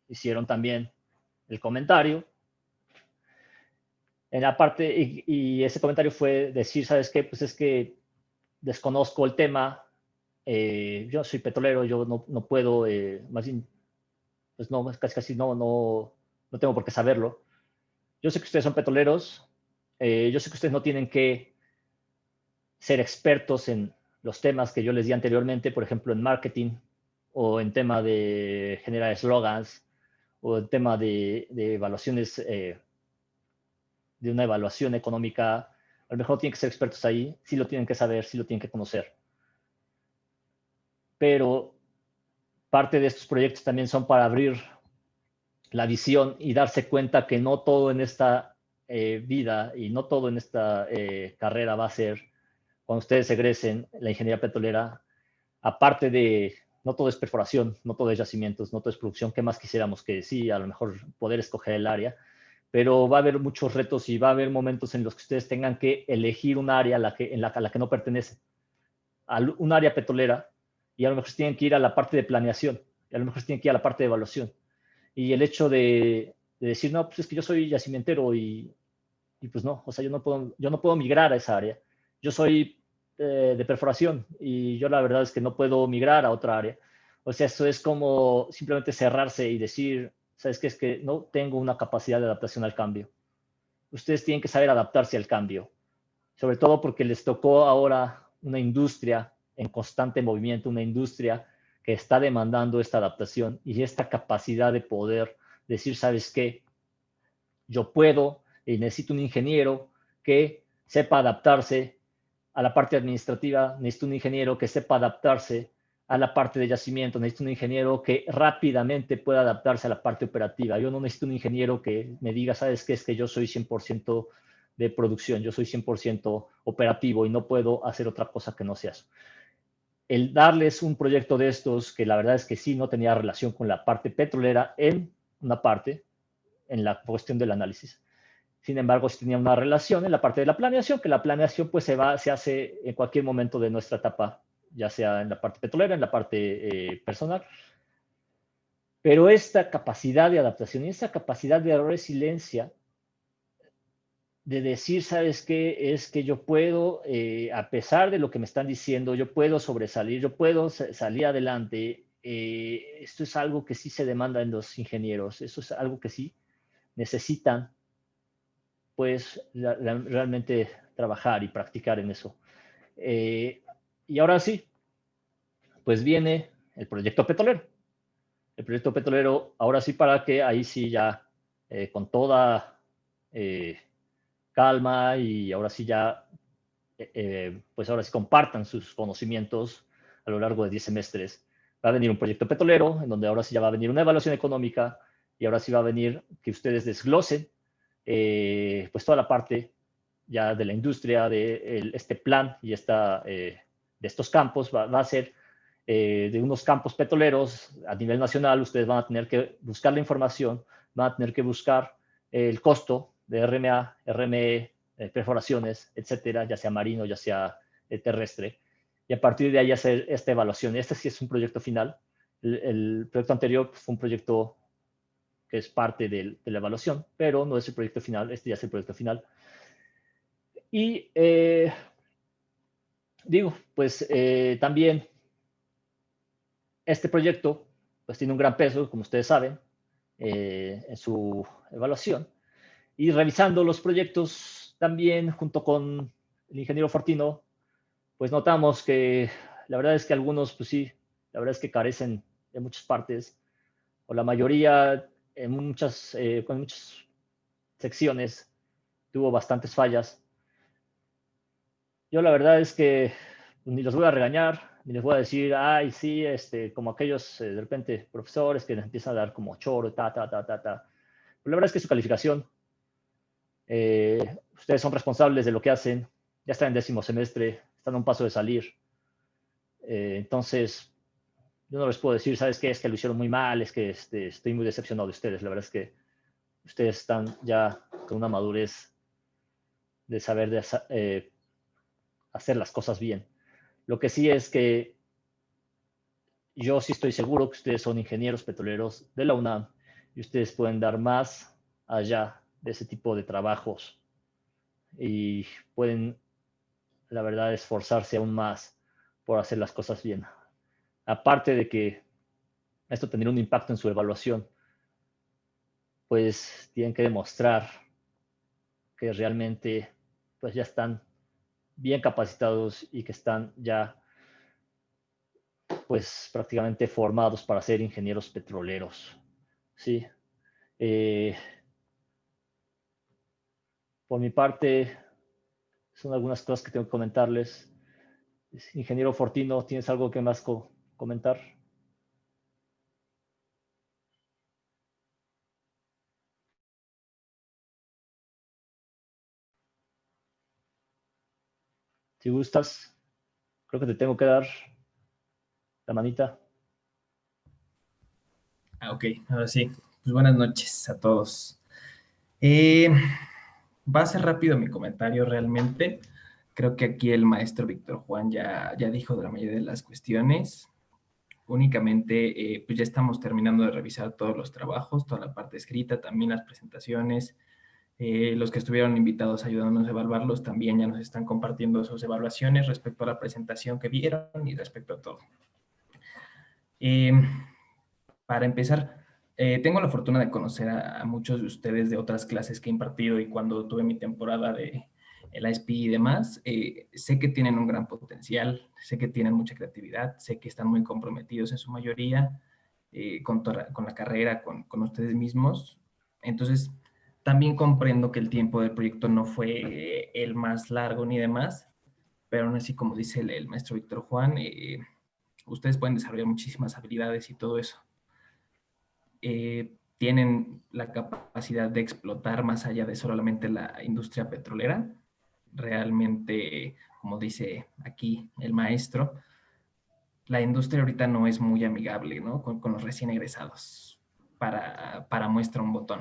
hicieron también el comentario en la parte, y ese comentario fue decir, ¿sabes qué? Pues es que desconozco el tema, yo soy petrolero, yo no puedo, más bien, pues no, casi no tengo por qué saberlo. Yo sé que ustedes son petroleros, yo sé que ustedes no tienen que ser expertos en los temas que yo les di anteriormente, por ejemplo, en marketing o en tema de generar slogans o en tema de evaluaciones, de una evaluación económica. A lo mejor no tienen que ser expertos ahí, sí lo tienen que saber, sí lo tienen que conocer. Pero parte de estos proyectos también son para abrir la visión y darse cuenta que no todo en esta vida y no todo en esta carrera va a ser, cuando ustedes egresen la ingeniería petrolera, aparte de, no todo es perforación, no todo es yacimientos, no todo es producción, ¿qué más quisiéramos que sí, a lo mejor poder escoger el área? Pero va a haber muchos retos y va a haber momentos en los que ustedes tengan que elegir un área a la que no pertenecen, a un área petrolera, y a lo mejor tienen que ir a la parte de planeación, y a lo mejor tienen que ir a la parte de evaluación. Y el hecho de decir, no, pues es que yo soy yacimentero y pues no, o sea, yo no puedo migrar a esa área. Yo soy de perforación y yo la verdad es que no puedo migrar a otra área. O sea, eso es como simplemente cerrarse y decir, ¿sabes qué? Es que no tengo una capacidad de adaptación al cambio. Ustedes tienen que saber adaptarse al cambio, sobre todo porque les tocó ahora una industria en constante movimiento, una industria que está demandando esta adaptación y esta capacidad de poder decir, ¿sabes qué? Yo puedo y necesito un ingeniero que sepa adaptarse a la parte administrativa, necesito un ingeniero que sepa adaptarse a la parte de yacimiento, necesito un ingeniero que rápidamente pueda adaptarse a la parte operativa. Yo no necesito un ingeniero que me diga, ¿sabes qué? Es que yo soy 100% de producción, yo soy 100% operativo y no puedo hacer otra cosa que no sea eso. El darles un proyecto de estos, que la verdad es que sí no tenía relación con la parte petrolera en una parte, en la cuestión del análisis. Sin embargo, sí tenía una relación en la parte de la planeación, que la planeación pues se hace en cualquier momento de nuestra etapa, ya sea en la parte petrolera, en la parte personal. Pero esta capacidad de adaptación y esta capacidad de resiliencia, de decir, ¿sabes qué? Es que yo puedo, a pesar de lo que me están diciendo, yo puedo sobresalir, yo puedo salir adelante. Esto es algo que sí se demanda en los ingenieros, eso es algo que sí necesitan pues realmente trabajar y practicar en eso. Y ahora sí, pues viene el proyecto petrolero. El proyecto petrolero, ahora sí para que ahí sí ya con toda calma y ahora sí ya, pues ahora sí compartan sus conocimientos a lo largo de 10 semestres. Va a venir un proyecto petrolero en donde ahora sí ya va a venir una evaluación económica y ahora sí va a venir que ustedes desglosen pues toda la parte ya de la industria, de este plan y de estos campos, va a ser de unos campos petroleros a nivel nacional. Ustedes van a tener que buscar la información, van a tener que buscar el costo de RMA, RME, perforaciones, etcétera, ya sea marino, ya sea terrestre, y a partir de ahí hacer esta evaluación. Este sí es un proyecto final. El proyecto anterior fue un proyecto que es parte de la evaluación, pero no es el proyecto final, este ya es el proyecto final. Y digo, pues también este proyecto pues tiene un gran peso, como ustedes saben, en su evaluación. Y revisando los proyectos también junto con el ingeniero Fortino, pues notamos que la verdad es que algunos, pues sí, la verdad es que carecen de muchas partes, o la mayoría con muchas secciones tuvo bastantes fallas. Yo la verdad es que ni los voy a regañar, ni les voy a decir, ay, sí, como aquellos de repente profesores que les empiezan a dar como choro, ta. Pero la verdad es que su calificación Ustedes son responsables de lo que hacen, ya están en 10º semestre, están a un paso de salir. Entonces, yo no les puedo decir, ¿sabes qué? Es que lo hicieron muy mal, es que estoy muy decepcionado de ustedes. La verdad es que ustedes están ya con una madurez de saber hacer las cosas bien. Lo que sí es que yo sí estoy seguro que ustedes son ingenieros petroleros de la UNAM y ustedes pueden dar más allá de ese tipo de trabajos y pueden, la verdad, esforzarse aún más por hacer las cosas bien. Aparte de que esto tendrá un impacto en su evaluación, pues tienen que demostrar que realmente pues ya están bien capacitados y que están ya pues prácticamente formados para ser ingenieros petroleros. Sí. Eh, por mi parte, son algunas cosas que tengo que comentarles. Ingeniero Fortino, ¿tienes algo que más comentar? Si gustas, creo que te tengo que dar la manita. Ok, ahora sí. Pues buenas noches a todos. Va a ser rápido mi comentario realmente. Creo que aquí el maestro Víctor Juan ya dijo de la mayoría de las cuestiones. Únicamente, pues ya estamos terminando de revisar todos los trabajos, toda la parte escrita, también las presentaciones. Los que estuvieron invitados ayudándonos a evaluarlos también ya nos están compartiendo sus evaluaciones respecto a la presentación que vieron y respecto a todo. Para empezar, tengo la fortuna de conocer a muchos de ustedes de otras clases que he impartido y cuando tuve mi temporada de el ISP y demás, sé que tienen un gran potencial, sé que tienen mucha creatividad, sé que están muy comprometidos en su mayoría con la carrera, con ustedes mismos. Entonces, también comprendo que el tiempo del proyecto no fue el más largo ni demás, pero aún así, como dice el maestro Víctor Juan, ustedes pueden desarrollar muchísimas habilidades y todo eso. Tienen la capacidad de explotar más allá de solamente la industria petrolera. Realmente, como dice aquí el maestro, la industria ahorita no es muy amigable, ¿no? Con los recién egresados para muestra un botón.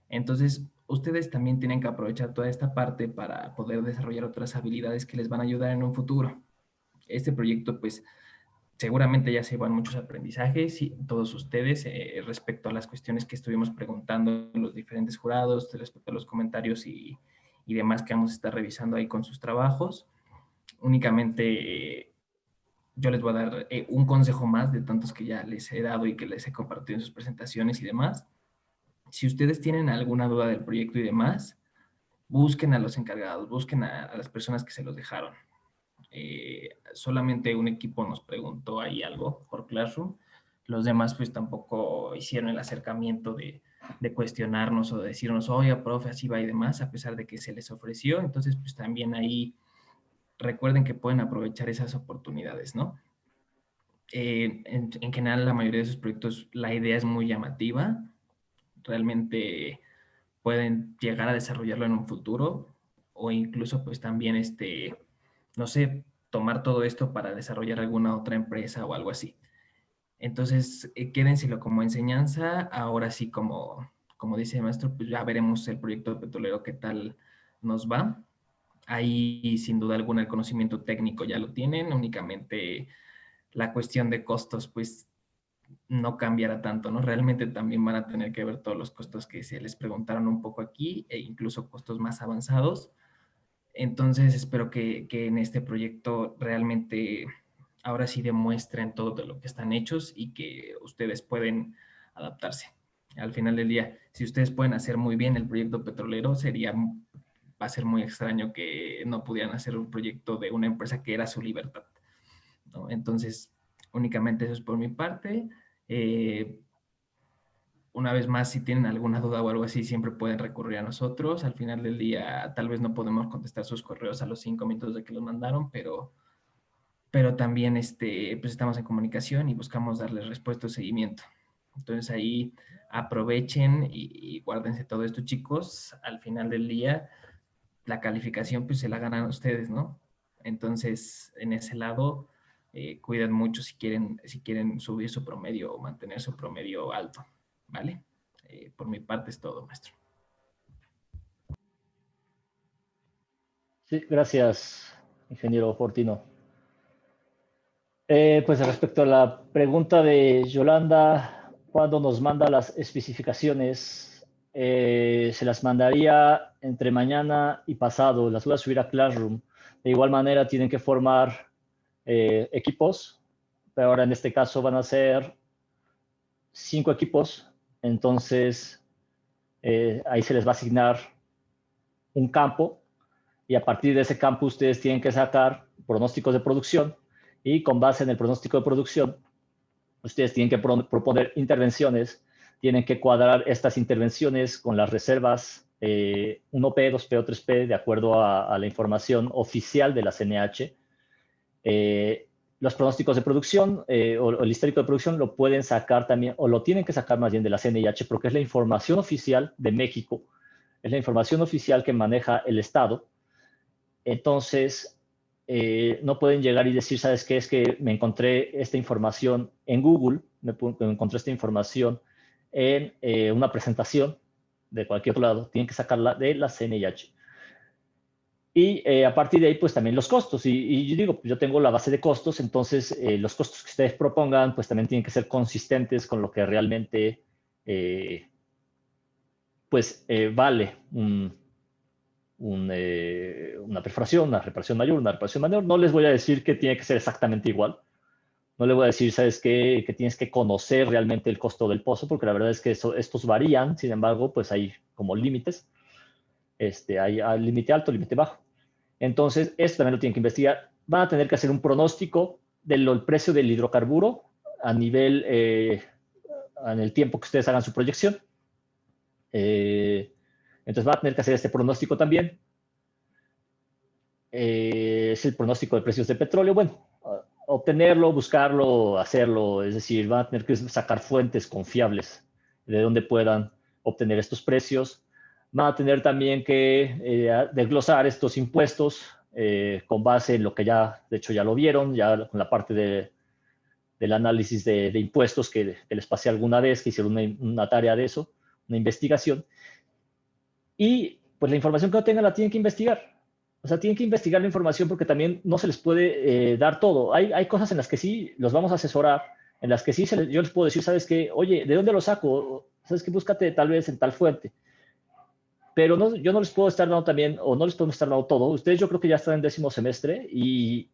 Entonces, ustedes también tienen que aprovechar toda esta parte para poder desarrollar otras habilidades que les van a ayudar en un futuro. Este proyecto, pues, seguramente ya se llevan muchos aprendizajes y todos ustedes respecto a las cuestiones que estuvimos preguntando en los diferentes jurados, respecto a los comentarios y demás que vamos a estar revisando ahí con sus trabajos. Únicamente yo les voy a dar un consejo más de tantos que ya les he dado y que les he compartido en sus presentaciones y demás. Si ustedes tienen alguna duda del proyecto y demás, busquen a los encargados, busquen a las personas que se los dejaron. Solamente un equipo nos preguntó ahí algo por Classroom. Los demás pues tampoco hicieron el acercamiento de cuestionarnos o de decirnos, oye, profe, así va y demás, a pesar de que se les ofreció. Entonces pues también ahí recuerden que pueden aprovechar esas oportunidades, ¿no? En general, la mayoría de esos proyectos, la idea es muy llamativa. Realmente pueden llegar a desarrollarlo en un futuro o incluso pues también, no sé, tomar todo esto para desarrollar alguna otra empresa o algo así. Entonces, quédenselo como enseñanza. Ahora sí, como dice el maestro, pues ya veremos el proyecto petrolero qué tal nos va. Ahí, sin duda alguna, el conocimiento técnico ya lo tienen, únicamente la cuestión de costos, pues no cambiará tanto, ¿no? Realmente también van a tener que ver todos los costos que se les preguntaron un poco aquí e incluso costos más avanzados. Entonces, espero que en este proyecto realmente ahora sí demuestren todo de lo que están hechos y que ustedes pueden adaptarse. Al final del día, si ustedes pueden hacer muy bien el proyecto petrolero, va a ser muy extraño que no pudieran hacer un proyecto de una empresa que era su libertad, ¿no? Entonces, únicamente eso es por mi parte. Una vez más, si tienen alguna duda o algo así, siempre pueden recurrir a nosotros. Al final del día, tal vez no podemos contestar sus correos a los 5 minutos de que los mandaron, pero también pues estamos en comunicación y buscamos darles respuesta o seguimiento. Entonces ahí aprovechen y guárdense todo esto, chicos. Al final del día, la calificación pues se la ganan ustedes, ¿no? Entonces, en ese lado, cuiden mucho si quieren subir su promedio o mantener su promedio alto, ¿vale? Por mi parte es todo, maestro. Sí, gracias, ingeniero Fortino. Pues respecto a la pregunta de Yolanda, ¿cuándo nos manda las especificaciones? Se las mandaría entre mañana y pasado, las voy a subir a Classroom. De igual manera tienen que formar equipos, pero ahora en este caso van a ser 5 equipos, entonces ahí se les va a asignar un campo y a partir de ese campo ustedes tienen que sacar pronósticos de producción y con base en el pronóstico de producción ustedes tienen que proponer intervenciones, tienen que cuadrar estas intervenciones con las reservas 1P, 2P o 3P de acuerdo a la información oficial de la CNH. Los pronósticos de producción o el histórico de producción lo pueden sacar también, o lo tienen que sacar más bien de la CNIH, porque es la información oficial de México, es la información oficial que maneja el Estado. Entonces, no pueden llegar y decir, ¿sabes qué? Es que me encontré esta información en Google, me encontré esta información en una presentación de cualquier lado, tienen que sacarla de la CNIH. Y a partir de ahí, pues también los costos. Y yo digo, yo tengo la base de costos, entonces los costos que ustedes propongan, pues también tienen que ser consistentes con lo que realmente, pues, vale una perforación, una reparación mayor, una reparación menor. No les voy a decir que tiene que ser exactamente igual. No le voy a decir, ¿sabes qué? Que tienes que conocer realmente el costo del pozo, porque la verdad es que estos varían. Sin embargo, pues hay como límites. Hay límite alto, límite bajo. Entonces, esto también lo tienen que investigar. Van a tener que hacer un pronóstico del precio del hidrocarburo a nivel, en el tiempo que ustedes hagan su proyección. Entonces, van a tener que hacer este pronóstico también. Es el pronóstico de precios de petróleo. Bueno, obtenerlo, buscarlo, hacerlo. Es decir, van a tener que sacar fuentes confiables de donde puedan obtener estos precios. Van a tener también que desglosar estos impuestos con base en lo que ya, de hecho, ya lo vieron, ya con la parte del análisis de impuestos que les pasé alguna vez, que hicieron una tarea de eso, una investigación. Y pues la información que no tengan la tienen que investigar. O sea, tienen que investigar la información porque también no se les puede dar todo. Hay cosas en las que sí los vamos a asesorar, en las que sí yo les puedo decir, ¿sabes qué? Oye, ¿de dónde lo saco? ¿Sabes qué? Búscate tal vez en tal fuente. Pero no, yo no les puedo estar dando también, o no les podemos estar dando todo. Ustedes yo creo que ya están en 10º semestre y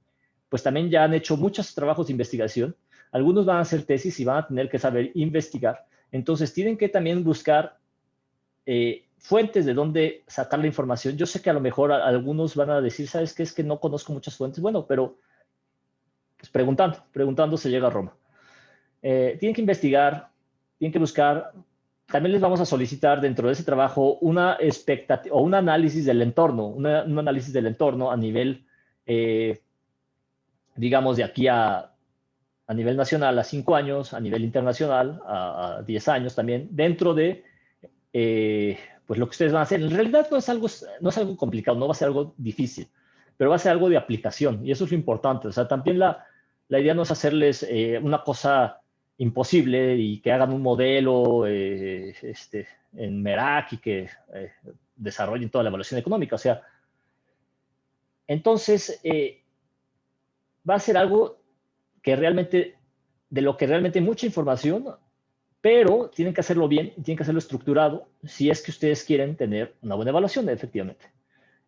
pues también ya han hecho muchos trabajos de investigación. Algunos van a hacer tesis y van a tener que saber investigar. Entonces tienen que también buscar fuentes de dónde sacar la información. Yo sé que a lo mejor algunos van a decir, ¿sabes qué? Es que no conozco muchas fuentes. Bueno, pero pues preguntando se llega a Roma. Tienen que investigar, tienen que buscar. También les vamos a solicitar dentro de ese trabajo una expectativa o un análisis del entorno, un análisis del entorno a nivel, digamos, de aquí a nivel nacional a 5 años, a nivel internacional a 10 años también, dentro de pues lo que ustedes van a hacer. En realidad no es algo complicado, no va a ser algo difícil, pero va a ser algo de aplicación y eso es lo importante. O sea, también la idea no es hacerles una cosa imposible y que hagan un modelo en Merak y que desarrollen toda la evaluación económica. O sea, entonces va a ser algo que realmente, de lo que realmente hay mucha información, pero tienen que hacerlo bien, tienen que hacerlo estructurado si es que ustedes quieren tener una buena evaluación, efectivamente.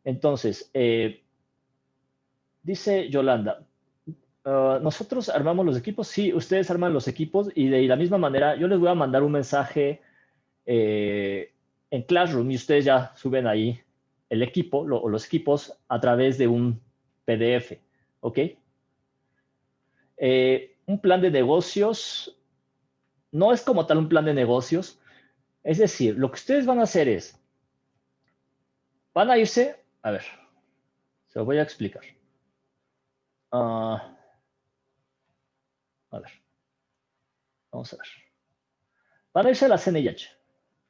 Entonces, dice Yolanda, nosotros armamos los equipos, sí, ustedes arman los equipos y de la misma manera yo les voy a mandar un mensaje en Classroom y ustedes ya suben ahí el equipo o los equipos a través de un PDF, ¿ok? Un plan de negocios no es como tal un plan de negocios, es decir, lo que ustedes van a hacer es, van a irse, a ver, se lo voy a explicar. A ver, vamos a ver. Van a irse a la CNIH.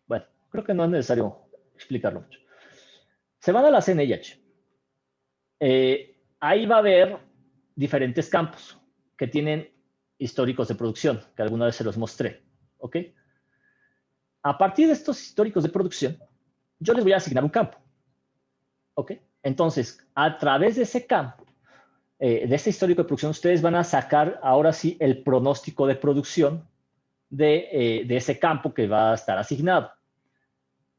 Bueno, creo que no es necesario explicarlo mucho. Se van a la CNIH. Ahí va a haber diferentes campos que tienen históricos de producción, que alguna vez se los mostré. ¿Ok? A partir de estos históricos de producción, yo les voy a asignar un campo. ¿Ok? Entonces, a través de ese campo, de ese histórico de producción, ustedes van a sacar ahora sí el pronóstico de producción de ese campo que va a estar asignado.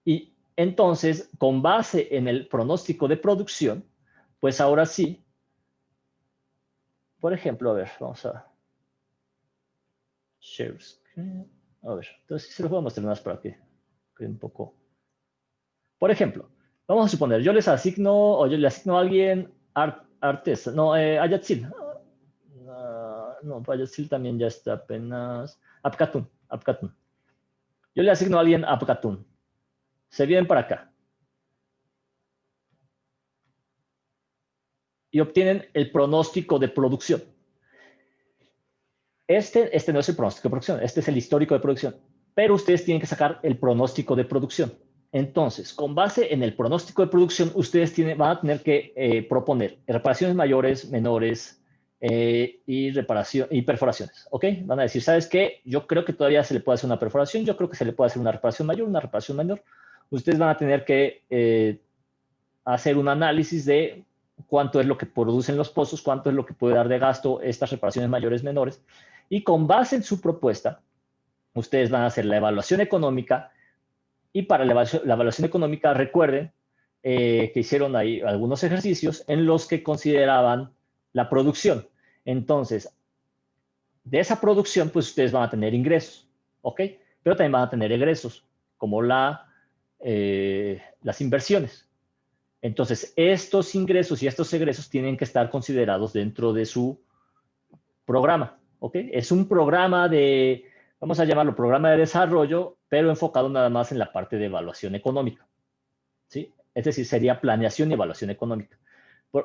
Y entonces, con base en el pronóstico de producción, pues ahora sí, por ejemplo, a ver, vamos a share screen. A ver, entonces se los voy a mostrar más para que quede un poco. Por ejemplo, vamos a suponer, yo les asigno, o yo le asigno a alguien Artes, no, Ayatzil. No, Ayatzil también ya está apenas. Apcatun. Yo le asigno a alguien Apcatun. Se vienen para acá. Y obtienen el pronóstico de producción. Este no es el pronóstico de producción, este es el histórico de producción. Pero ustedes tienen que sacar el pronóstico de producción. Entonces, con base en el pronóstico de producción, ustedes van a tener que proponer reparaciones mayores, menores y perforaciones. ¿Ok? Van a decir, ¿sabes qué? Yo creo que todavía se le puede hacer una perforación, yo creo que se le puede hacer una reparación mayor, una reparación menor. Ustedes van a tener que hacer un análisis de cuánto es lo que producen los pozos, cuánto es lo que puede dar de gasto estas reparaciones mayores, menores. Y con base en su propuesta, ustedes van a hacer la evaluación económica. Y para la evaluación económica, recuerden que hicieron ahí algunos ejercicios en los que consideraban la producción. Entonces, de esa producción, pues ustedes van a tener ingresos, ¿ok? Pero también van a tener egresos, como las inversiones. Entonces, estos ingresos y estos egresos tienen que estar considerados dentro de su programa, ¿ok? Es un programa vamos a llamarlo programa de desarrollo, pero enfocado nada más en la parte de evaluación económica, ¿sí? Es decir, sería planeación y evaluación económica.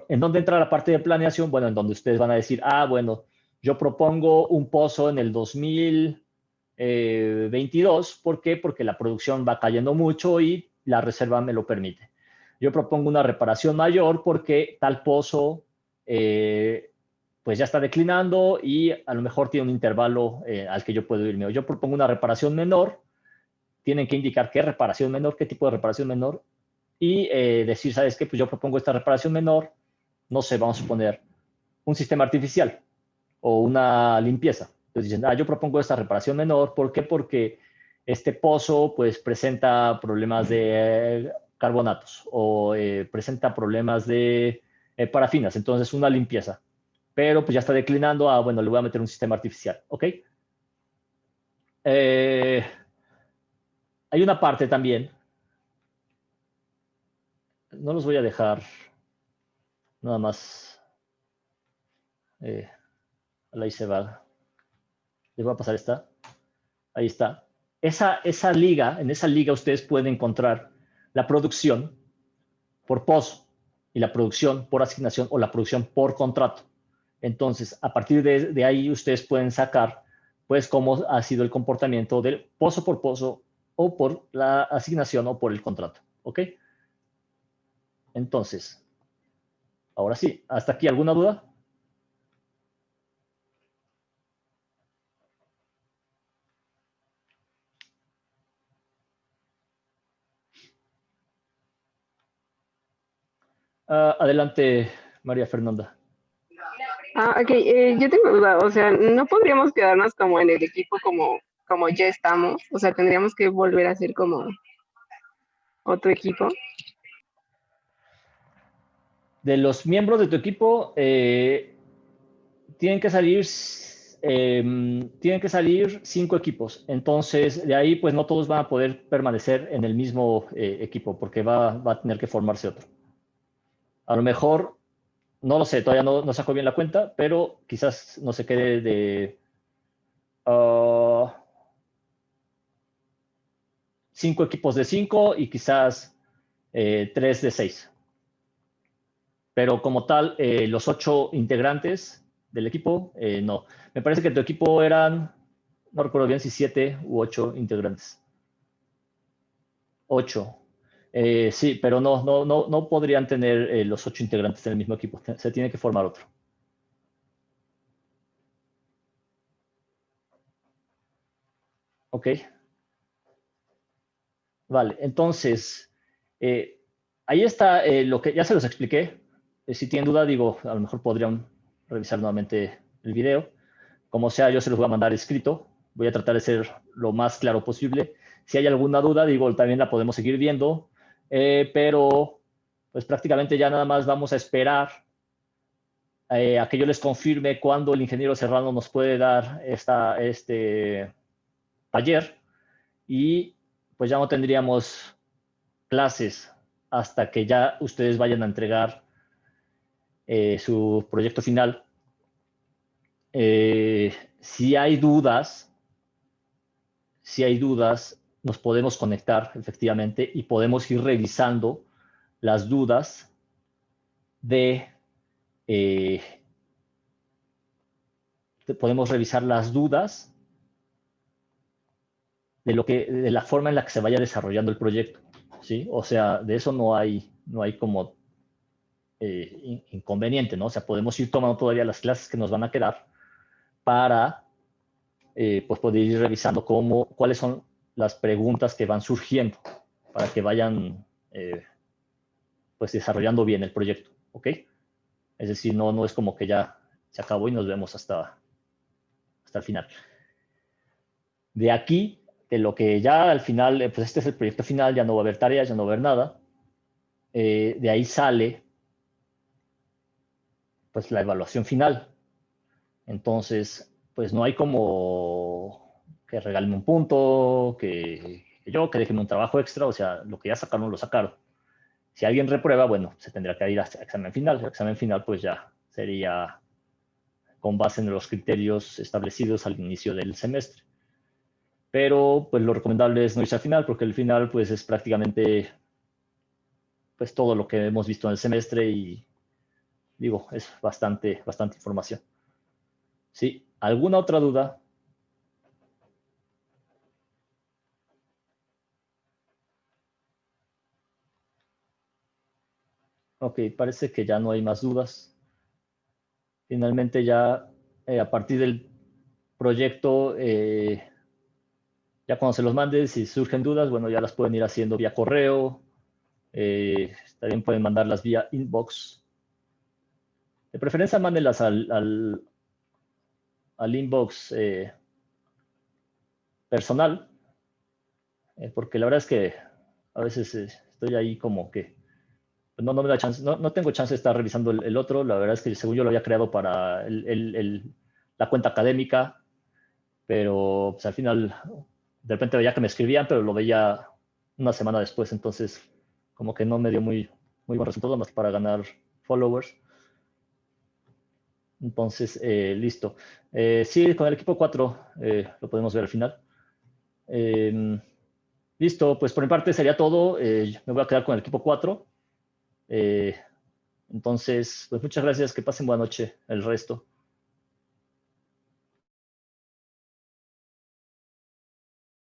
¿En dónde entra la parte de planeación? Bueno, en donde ustedes van a decir, bueno, yo propongo un pozo en el 2022, ¿por qué? Porque la producción va cayendo mucho y la reserva me lo permite. Yo propongo una reparación mayor porque tal pozo pues ya está declinando y a lo mejor tiene un intervalo al que yo puedo irme. O yo propongo una reparación menor, tienen que indicar qué reparación menor, qué tipo de reparación menor, y decir, ¿sabes qué? Pues yo propongo esta reparación menor, no sé, vamos a suponer un sistema artificial o una limpieza. Entonces dicen, yo propongo esta reparación menor, ¿por qué? Porque este pozo pues presenta problemas de carbonatos o presenta problemas de parafinas, entonces una limpieza. Pero pues ya está declinando, bueno, le voy a meter un sistema artificial, ¿ok? Hay una parte también, no los voy a dejar nada más, ahí se va, les voy a pasar esta, ahí está. Esa liga, en esa liga ustedes pueden encontrar la producción por pozo y la producción por asignación o la producción por contrato. Entonces, a partir de ahí ustedes pueden sacar, pues, cómo ha sido el comportamiento del pozo por pozo o por la asignación o por el contrato, ¿ok? Entonces, ahora sí, ¿hasta aquí alguna duda? Adelante, María Fernanda. Ok, yo tengo duda, o sea, no podríamos quedarnos como en el equipo como ya estamos, o sea, tendríamos que volver a ser como otro equipo. De los miembros de tu equipo, tienen que salir 5 equipos. Entonces, de ahí, pues no todos van a poder permanecer en el mismo equipo porque va a tener que formarse otro. A lo mejor, no lo sé, todavía no saco bien la cuenta, pero quizás no se quede de 5 equipos de 5 y quizás 3 de 6. Pero como tal, los 8 integrantes del equipo, no. Me parece que tu equipo eran no recuerdo bien si 7 u 8 integrantes. 8. Sí, pero no podrían tener los 8 integrantes en el mismo equipo. Se tiene que formar otro. ¿Ok? Vale, entonces, ahí está lo que ya se los expliqué. Si tienen duda, digo, a lo mejor podrían revisar nuevamente el video. Como sea, yo se los voy a mandar escrito. Voy a tratar de ser lo más claro posible. Si hay alguna duda, digo, también la podemos seguir viendo. Pero, pues prácticamente ya nada más vamos a esperar a que yo les confirme cuándo el ingeniero Serrano nos puede dar este taller. Y pues ya no tendríamos clases hasta que ya ustedes vayan a entregar su proyecto final. Si hay dudas, nos podemos conectar efectivamente y podemos ir revisando las dudas podemos revisar las dudas de la forma en la que se vaya desarrollando el proyecto, ¿sí? O sea, de eso no hay como inconveniente, ¿no? O sea, podemos ir tomando todavía las clases que nos van a quedar para pues poder ir revisando cuáles son las preguntas que van surgiendo para que vayan pues desarrollando bien el proyecto, ¿ok? Es decir, no es como que ya se acabó y nos vemos hasta el final. De aquí, de lo que ya al final, pues este es el proyecto final, ya no va a haber tareas, ya no va a haber nada. De ahí sale pues la evaluación final. Entonces, pues no hay como que regalen un punto, que dejen un trabajo extra, o sea, lo que ya sacaron, lo sacaron. Si alguien reprueba, bueno, se tendrá que ir hasta el examen final. El examen final, pues ya sería con base en los criterios establecidos al inicio del semestre. Pero, pues lo recomendable es no irse al final, porque el final, pues es prácticamente pues todo lo que hemos visto en el semestre y, digo, es bastante información. ¿Sí? ¿Alguna otra duda? Ok, parece que ya no hay más dudas. Finalmente ya a partir del proyecto, ya cuando se los mande, si surgen dudas, bueno, ya las pueden ir haciendo vía correo. También pueden mandarlas vía inbox. De preferencia, mándenlas al inbox personal, porque la verdad es que a veces estoy ahí como que no me da chance, no tengo chance de estar revisando el otro. La verdad es que según yo lo había creado para la cuenta académica, pero pues, al final de repente veía que me escribían, pero lo veía una semana después, entonces como que no me dio muy buen resultado más para ganar followers. Entonces, listo. Sí, con el equipo 4 lo podemos ver al final. Listo, pues por mi parte sería todo. Me voy a quedar con el equipo 4. Entonces, pues muchas gracias. Que pasen buena noche el resto.